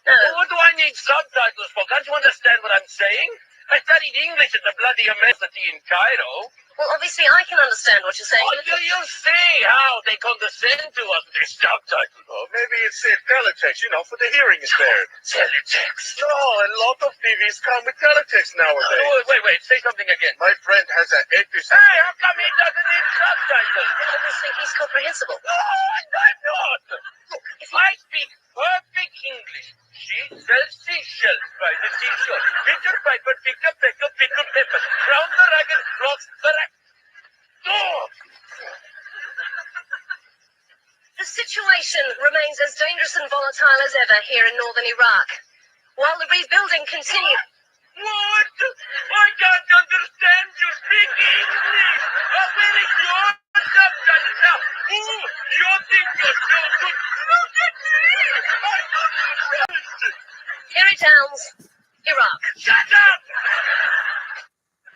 No. What do I need subtitles for? Can't you understand what I'm saying? I studied English at the bloody university in Cairo. Well, obviously I can understand what you're saying. Oh, do you see how they condescend to us with their subtitles? Oh, maybe it's teletext, for the hearing impaired. Teletext? No, a lot of TVs come with teletext nowadays. Oh, wait, say something again. My friend has an episode. Hey, how come he doesn't need subtitles? Well, obviously he's comprehensible. No, I'm not. Look, if I speak perfect English, she sells seashells by the seashore. Peter Piper, pick a pecker, pickle pepper. Round the ragged rocks the rack. Oh! The situation remains as dangerous and volatile as ever here in northern Iraq. While the rebuilding continues... What? I can't understand you speak English. Where is your subtitle now? Oh, you think you're so good. Look at me. I'm not. Here it Towns, Iraq. Shut up!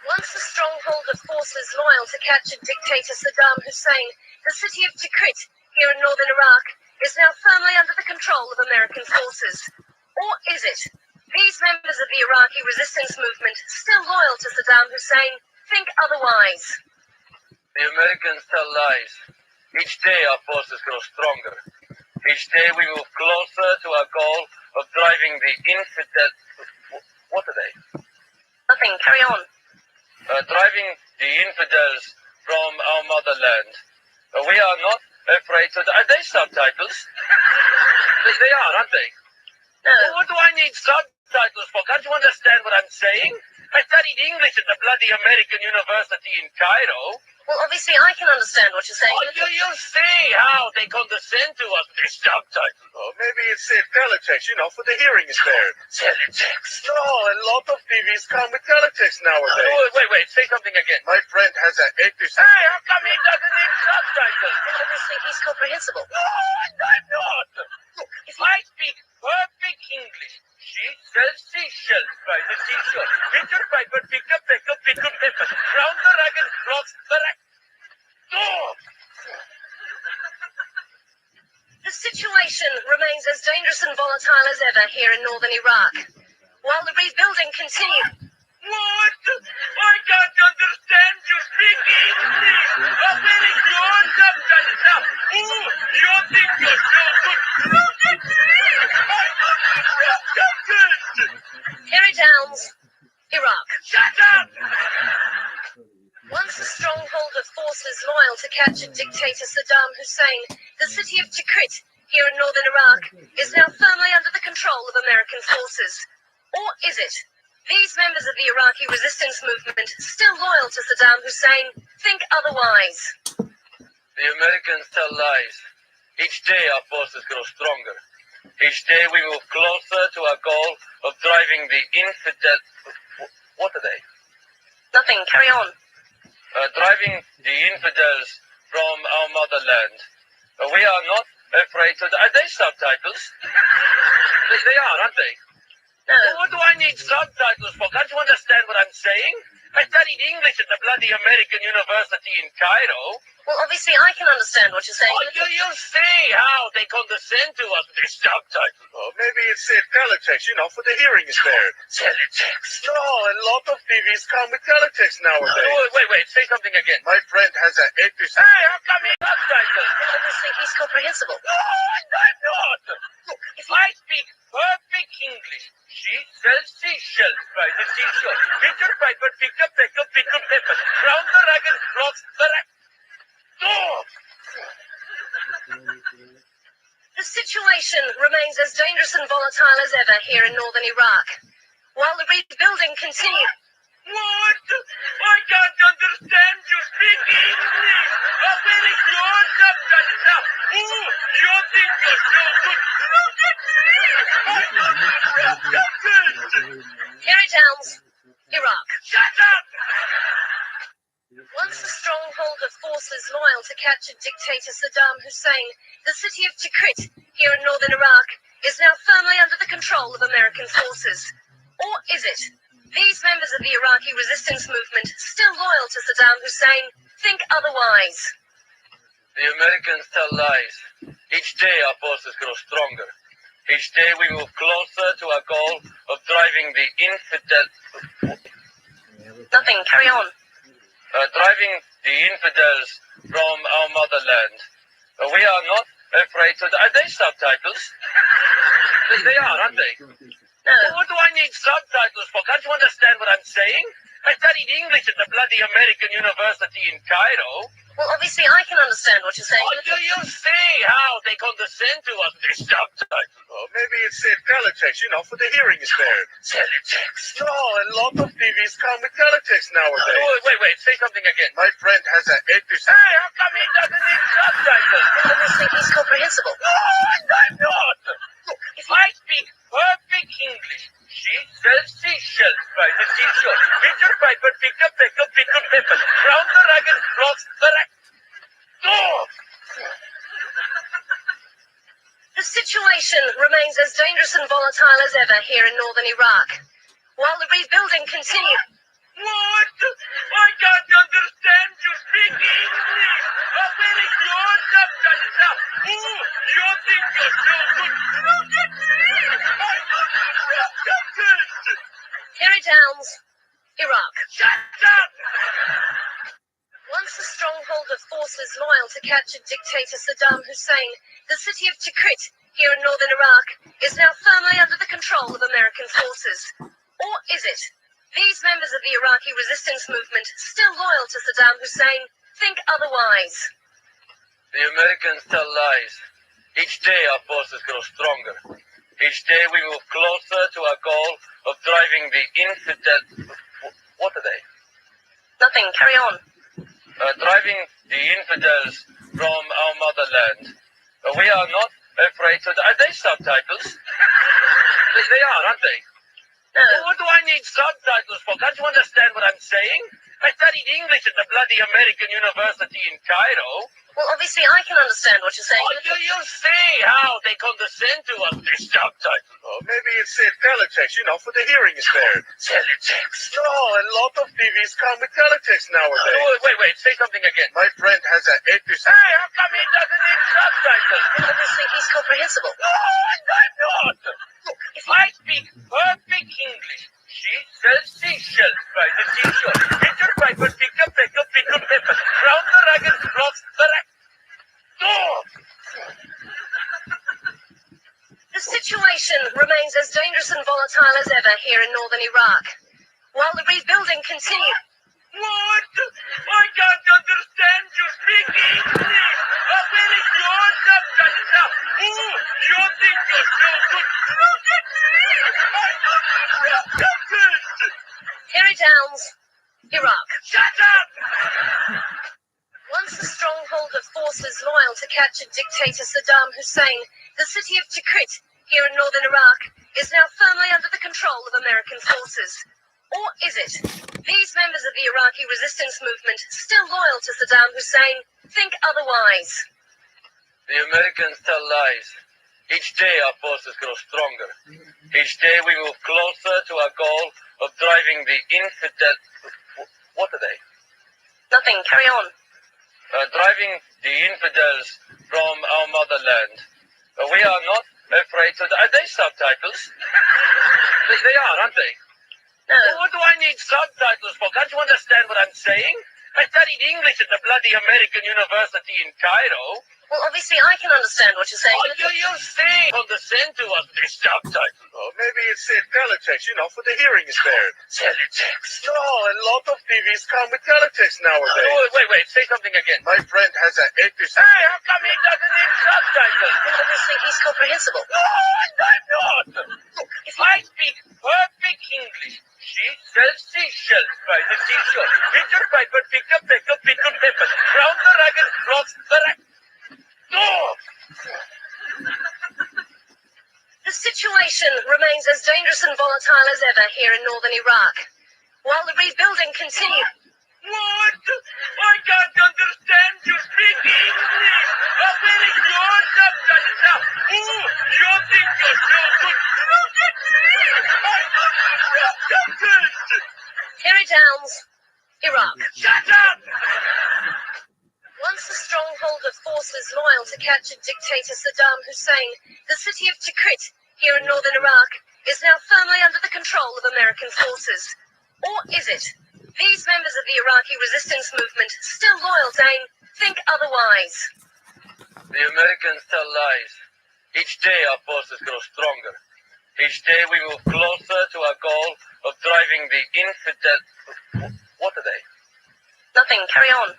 Once a stronghold of forces loyal to captured dictator Saddam Hussein, the city of Tikrit, here in northern Iraq, is now firmly under the control of American forces. Or is it? These members of the Iraqi resistance movement, still loyal to Saddam Hussein, think otherwise. The Americans tell lies. Each day our forces grow stronger. Each day we move closer to our goal of driving the infidel... What are they? Nothing, carry on. Driving the infidels from our motherland. We are not afraid to... Are they subtitles? They are, aren't they? No. What do I need subtitles for? Can't you understand what I'm saying? I studied English at the bloody American university in Cairo. Well, obviously I can understand what you're saying. Oh, do you see how they condescend to us with their subtitles? Oh, maybe it's teletext, for the hearing impaired. Teletext? No, a lot of TVs come with teletext nowadays. Oh, wait, say something again. My friend has an episode. Hey, how come he doesn't need subtitles? Well, obviously he's comprehensible. No, I'm not. Look, if I speak perfect English, she sells seashells by the seashore. Peter Piper, pick a pecker, pickle pepper. Round the ragged rocks the rack. Oh! The situation remains as dangerous and volatile as ever here in northern Iraq. While the rebuilding continues... What? I can't understand you speak English. Where is your subtitle now? Oh, you think you're so good. Look at me. I'm not subtitles. Here it Towns, Iraq. Shut up! Once a stronghold of forces loyal to captured dictator Saddam Hussein, the city of Tikrit, here in northern Iraq, is now firmly under the control of American forces. Or is it? These members of the Iraqi resistance movement, still loyal to Saddam Hussein, think otherwise. The Americans tell lies. Each day our forces grow stronger. Each day we move closer to our goal of driving the infidel... What are they? Nothing, carry on. Driving the infidels from our motherland. We are not afraid to... Are they subtitles? They are, aren't they? No. What do I need subtitles for? Can't you understand what I'm saying? I studied English at the bloody American university in Cairo. Well, obviously I can understand what you're saying. Oh, do you see how they condescend to us with their subtitles? Oh, maybe it's teletext, for the hearing impaired. Teletext? No, a lot of TVs come with teletext nowadays. Oh, wait, say something again. My friend has an episode. Hey, how come he subtitles? Well, obviously he's comprehensible. No, I'm not. Look, if I speak perfect English, she sells seashells by the seashore. Peter Piper, pick a pecker, pickle pepper. Round the ragged rocks the rack. Oh! The situation remains as dangerous and volatile as ever here in northern Iraq. While the rebuilding continues... What? I can't understand you speak English. Where is your subtitle now? Oh, you think you're so good. Look at me. I'm not subtitles. Here it Towns, Iraq. Shut up! Once a stronghold of forces loyal to captured dictator Saddam Hussein, the city of Tikrit, here in northern Iraq, is now firmly under the control of American forces. Or is it? These members of the Iraqi resistance movement, still loyal to Saddam Hussein, think otherwise. The Americans tell lies. Each day our forces grow stronger. Each day we move closer to our goal of driving the Nothing, carry on. driving the infidels from our motherland. We are not afraid to. Are they subtitles? They are, aren't they? No. What do I need subtitles for? Can't you understand what I'm saying? I studied English at the bloody American University in Cairo. Well, obviously I can understand what you're saying. Oh, do you see how they condescend to us, these subtitles? Oh, maybe it's teletext, for the hearing impaired. Teletext? No, a lot of TVs come with teletext nowadays. Oh, wait, say something again. My friend has an atheist. Hey, how come he doesn't need subtitles? Well, obviously he's comprehensible. No, I'm not. If I speak perfect English, she sells seashells by the seashore. Peter Piper picked a peck of pickled pepper. Round the ragged cross the rack. Oh! The situation remains as dangerous and volatile as ever here in northern Iraq. While the rebuilding continues... What? I can't understand you speak English. Where is your subtitles now? Oh, you think you're so good. Look at me. I don't need subtitles. Harry Downs, Iraq. Shut up. Once a stronghold of forces loyal to captured dictator Saddam Hussein, the city of Tikrit, here in northern Iraq, is now firmly under the control of American forces. Or is it? These members of the Iraqi resistance movement, still loyal to Saddam Hussein, think otherwise. The Americans tell lies. Each day our forces grow stronger. Each day we move closer to our goal of driving the infidel... What are they? Nothing, carry on. Driving the infidels from our motherland. We are not afraid to. Are they subtitles? They are, aren't they? No. What do I need subtitles for? Can't you understand what I'm saying? I studied English at the bloody American University in Cairo. Well, obviously I can understand what you're saying. Oh, do you see how they condescend to us, these subtitles? Oh, maybe it's teletext, for the hearing impaired. Teletext? No, a lot of TVs come with teletext nowadays. Oh, wait, say something again. My friend has an atheist. Hey, how come he doesn't need subtitles? Well, obviously he's comprehensible. No, I'm not. If I speak perfect English, she sells seashells by the seashore. Peter Piper picked a peck of pickled pepper. Round the ragged cross the rack. Oh! The situation remains as dangerous and volatile as ever here in northern Iraq. While the rebuilding continues... What? I can't understand you speak English. Where is your subtitles now? Oh, you think you're so good. Look at me. I don't need subtitles. Harry Downs, Iraq. Shut up. Once a stronghold of forces loyal to captured dictator Saddam Hussein, the city of Tikrit, here in northern Iraq, is now firmly under the control of American forces. Or is it? These members of the Iraqi resistance movement, still loyal to Saddam Hussein, think otherwise. The Americans tell lies. Each day our forces grow stronger. Each day we move closer to our goal of driving the infidel... What are they? Nothing, carry on. Driving the infidels from our motherland. We are not afraid to. Are they subtitles? They are, aren't they? No. What do I need subtitles for? Can't you understand what I'm saying? I studied English at the bloody American University in Cairo. Well, obviously I can understand what you're saying. Oh, do you see? Condescend to us, these subtitles. Oh, maybe it's teletext, for the hearing impaired. Teletext? No, a lot of TVs come with teletext nowadays. Oh, wait, say something again. My friend has an atheist. Hey, how come he doesn't need subtitles? Well, obviously he's comprehensible. No, I'm not. If I speak perfect English, she sells seashells by the seashore. Peter Piper picked a peck of pickled pepper. Round the ragged cross the rack. Oh! The situation remains as dangerous and volatile as ever here in northern Iraq. While the rebuilding continues... What? I can't understand you speak English. Where is your subtitles now? Oh, you think you're so good. Look at me. I don't need Downs, Iraq. Shut up! Once a stronghold of forces loyal to captured dictator Saddam Hussein, the city of Tikrit, here in northern Iraq, is now firmly under the control of American forces. Or is it? These members of the Iraqi resistance movement, still loyal to AIM, think otherwise. The Americans tell lies. Each day our forces grow stronger. Each day we move closer to our goal of driving the infidel... What are they? Nothing, carry on.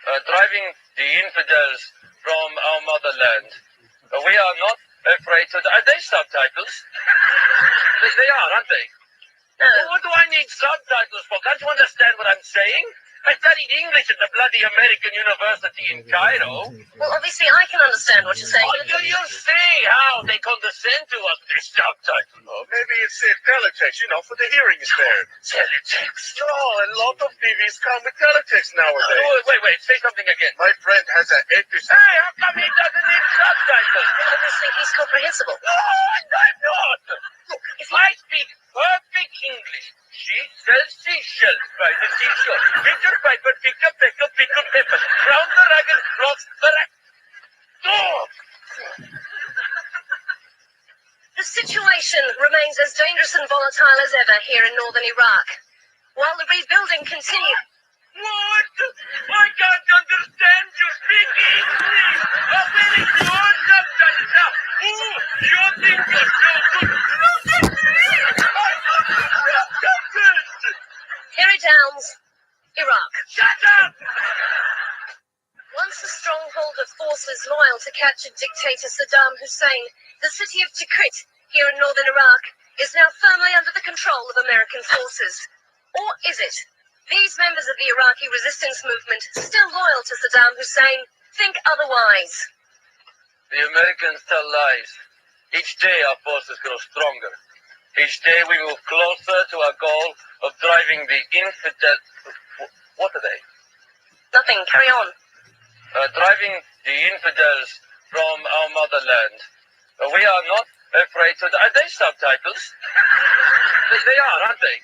Driving the infidels from our motherland. We are not afraid to... Are they subtitles? They are, aren't they? No. What do I need subtitles for? Can't you understand what I'm saying? I studied English at the bloody American University in Cairo. Well, obviously I can understand what you're saying. What do you see how they condescend to us with their subtitles? Oh, maybe it's teletext, for the hearing impaired. Teletext? No, a lot of TVs come with teletext nowadays. Wait, say something again. My friend has an episode. Hey, how come he doesn't need subtitles? Well, obviously he's comprehensible. No, I'm not. Look, if I speak perfect English, she sells seashells by the seashore. Peter Piper, pick a pecker, pickle pepper. Round the ragged rocks, the dog! The situation remains as dangerous and volatile as ever here in northern Iraq. While the rebuilding continues... What? I can't understand you speak English. How many words have done now? Oh, you think you're so good. Look at me. I got subtitles. Harry Downs, Iraq. Shut up. Once a stronghold of forces loyal to captured dictator Saddam Hussein, the city of Tikrit, here in northern Iraq, is now firmly under the control of American forces. Or is it? These members of the Iraqi resistance movement, still loyal to Saddam Hussein, think otherwise. The Americans tell lies. Each day our forces grow stronger. Each day we move closer to our goal of driving the infidel... What are they? Nothing, carry on. Driving the infidels from our motherland. We are not afraid to... Are they subtitles? They are, aren't they?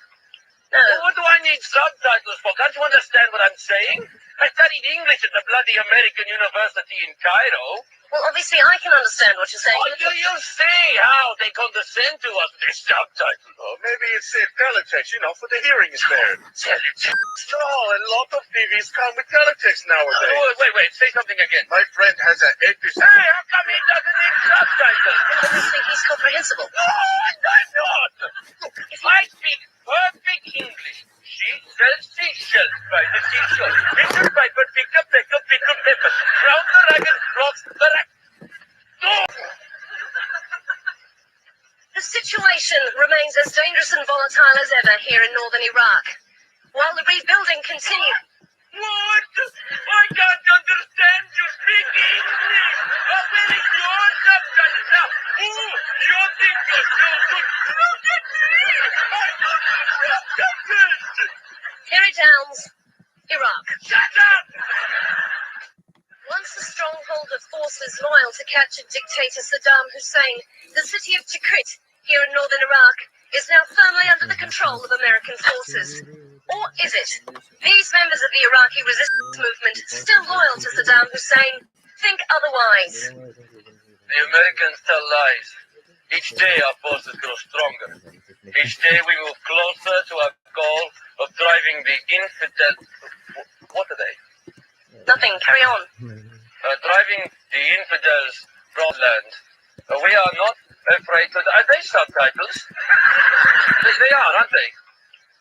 No. What do I need subtitles for? Can't you understand what I'm saying? I studied English at the bloody American University in Cairo. Well, obviously I can understand what you're saying. Oh, do you see how they condescend to us with their subtitles? Oh, maybe it's teletext, for the hearing impaired. Teletext? No, a lot of TVs come with teletext nowadays. Wait, say something again. My friend has an episode. Hey, how come he doesn't need subtitles? Well, obviously he's comprehensible. No, I'm not. Look, if I speak perfect English, she sells seashells by the seashore. Peter Piper, pick a pecker, pickle pepper. Round the ragged rocks, the dog! The situation remains as dangerous and volatile as ever here in northern Iraq. While the rebuilding continues... What? I can't understand you speak English. How many words have done now? Oh, you think you're so good. Look at me. I got subtitles. Harry Downs, Iraq. Shut up. Once a stronghold of forces loyal to captured dictator Saddam Hussein, the city of Tikrit, here in northern Iraq, is now firmly under the control of American forces. Or is it? These members of the Iraqi resistance movement, still loyal to Saddam Hussein, think otherwise. The Americans tell lies. Each day our forces grow stronger. Each day we move closer to our goal of driving the infidel... What are they? Nothing, carry on. Driving the infidels from land. We are not afraid to... Are they subtitles? They are, aren't they?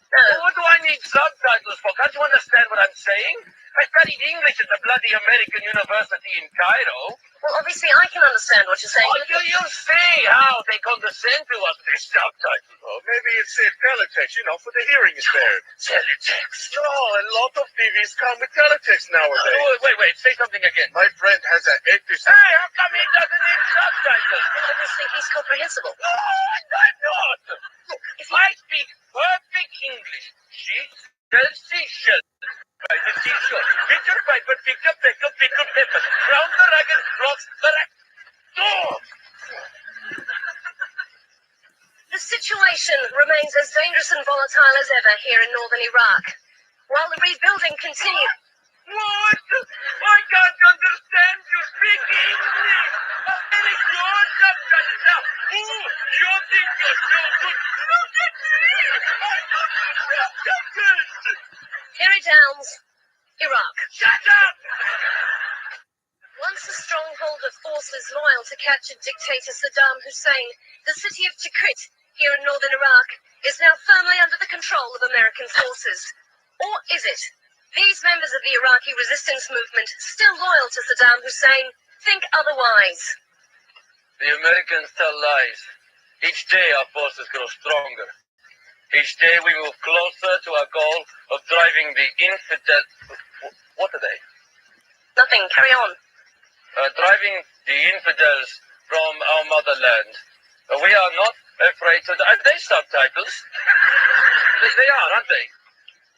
No. What do I need subtitles for? Can't you understand what I'm saying? I studied English at the bloody American University in Cairo. Well, obviously I can understand what you're saying. Oh, do you see how they condescend to us with their subtitles? Oh, maybe it's teletext, for the hearing impaired. Teletext? No, a lot of TVs come with teletext nowadays. Wait, say something again. My friend has an episode. Hey, how come he doesn't need subtitles? Well, obviously he's comprehensible. No, I'm not. Look, if I speak perfect English, she sells seashells by the seashore. Peter Piper, pick a pecker, pickle pepper. Round the ragged rocks, the dog! The situation remains as dangerous and volatile as ever here in northern Iraq. While the rebuilding continues. What? I can't understand you speak English. Very good, now. Ooh, you think you're so good. Look at me. I don't understand. Kerry Downs, Iraq. Shut up! Once a stronghold of forces loyal to captured dictator Saddam Hussein, the city of Tikrit, here in northern Iraq, is now firmly under the control of American forces. Or is it? These members of the Iraqi resistance movement, still loyal to Saddam Hussein, think otherwise. The Americans tell lies. Each day our forces grow stronger. Each day we move closer to our goal of driving the infidel... What are they? Nothing, carry on. Driving the infidels from our motherland. We are not afraid to... Are they subtitles? They are, aren't they?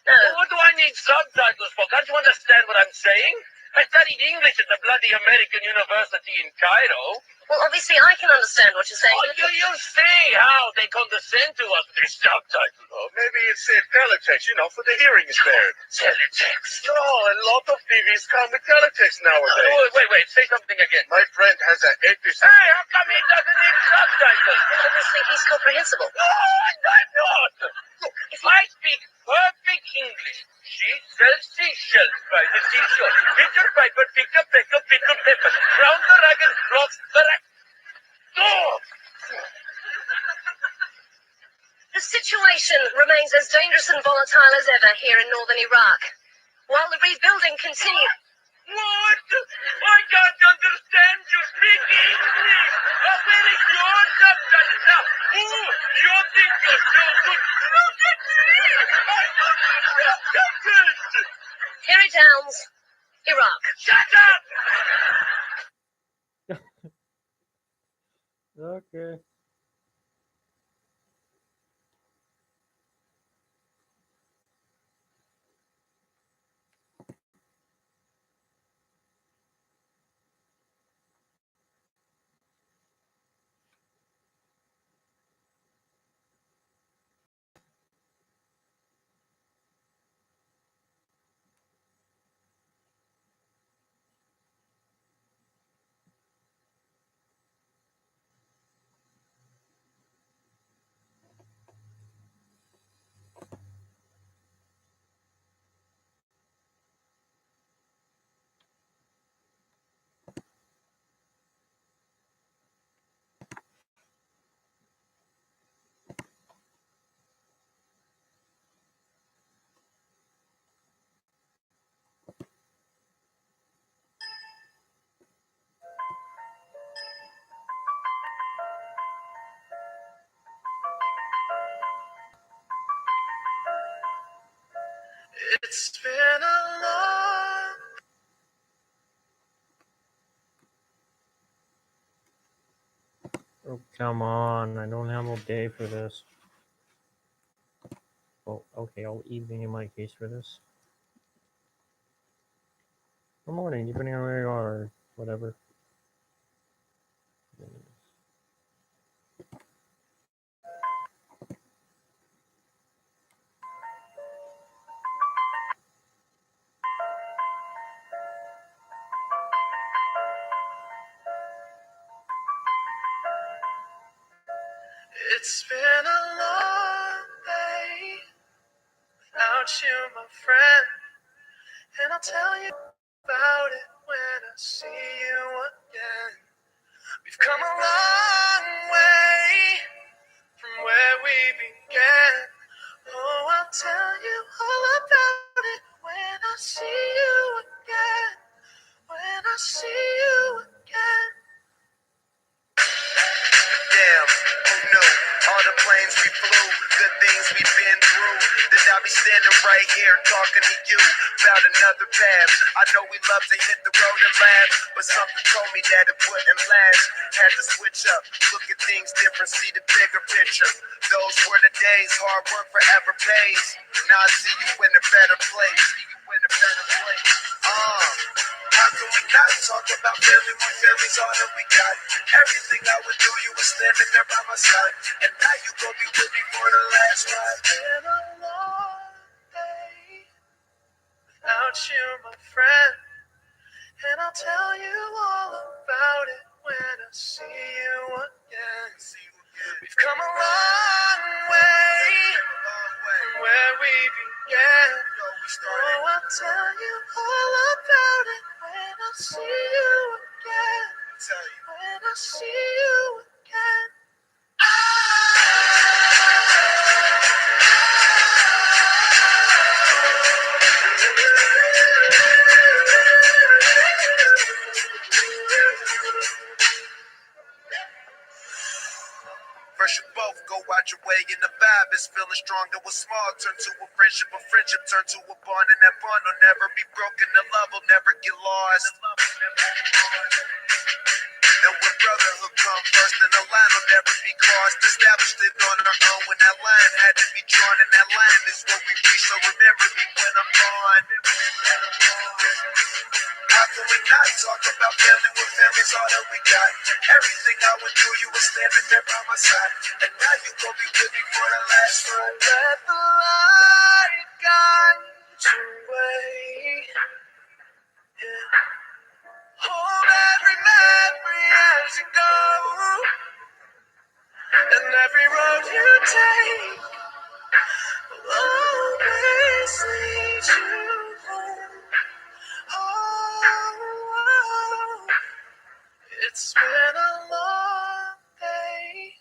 No. What do I need subtitles for? Can't you understand what I'm saying? I studied English at the bloody American University in Cairo. Well, obviously I can understand what you're saying. Oh, you see how they condescend to us with their subtitles. Oh, maybe it's teletext, for the hearing impaired. Teletext? No, a lot of TVs come with teletext nowadays. Wait, say something again. My friend has an atheist... Hey, how come he doesn't need subtitles? Well, obviously he's comprehensible. No, I'm not. Look, if I speak perfect English. She sells seashells by the seashore. Pitcher piper, pick a pecker, pickle pepper. Round the ragged blocks the rag. Oh! The situation remains as dangerous and volatile as ever here in northern Iraq. While the rebuilding continues. What? I can't understand you speak English. Very good, now. Ooh, you think you're so good. Look at me. I don't understand. Kerry Downs, Iraq. Shut up! Okay. It's been a long... Oh, come on. I don't have all day for this. Oh, okay, all evening in my case for this. Or morning, depending on where you are, or whatever. It's been a long day without you, my friend. And I'll tell you about it when I see you again. We've come a long way from where we began. Oh, I'll tell you all about it when I see you again. When I see you again. Damn, oh no, all the planes we flew, good things we've been through. Then I'll be standing right here talking to you about another path. I know we love to hit the road and laugh, but something told me that it wouldn't last. Had to switch up, look at things different, see the bigger picture. Those were the days, hard work forever pays. Now I see you in a better place. See you in a better place. How How can we not talk about family when family's all that we got? Everything I would do, you were standing there by my side. And now you gon' be with me for the last ride. It's been a long day without you, my friend. And I'll tell you all about it when I see you again. We've come a long way from where we began. Oh, I'll tell you all about it when I see you again. When I see you again. First you both go out your way and the vibe is feeling strong. That was small, turn to a friendship turn to a bond, and that bond will never be broken. The love will never get lost. And when brotherhood come first, then the line will never be crossed. Established it on our own when that line had to be drawn, and that line is what we reach. So remember me when I'm gone. How can we not talk about family when family's all that we got? Everything I went through, you were standing there by my side. And now you gon' be with me for the last ride. Let the light guide your way. Yeah. Hold every memory as you go. And every road you take will always lead you home. Oh, it's been a long day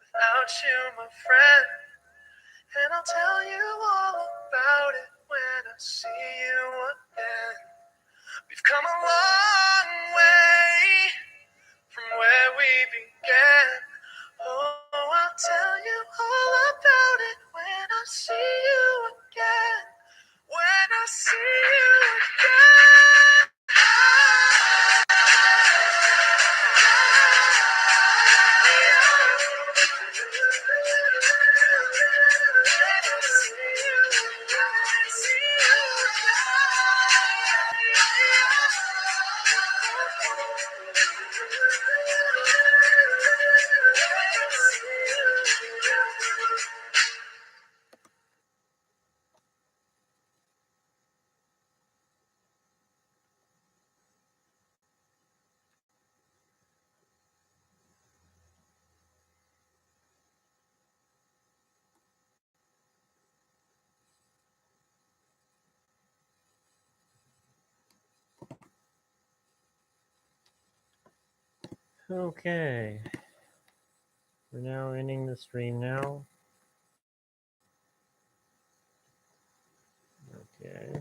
without you, my friend. And I'll tell you all about it when I see you again. We've come a long way from where we began. Oh, I'll tell you all about it when I see you again. When I see you again. Okay. We're now ending the stream now. Okay.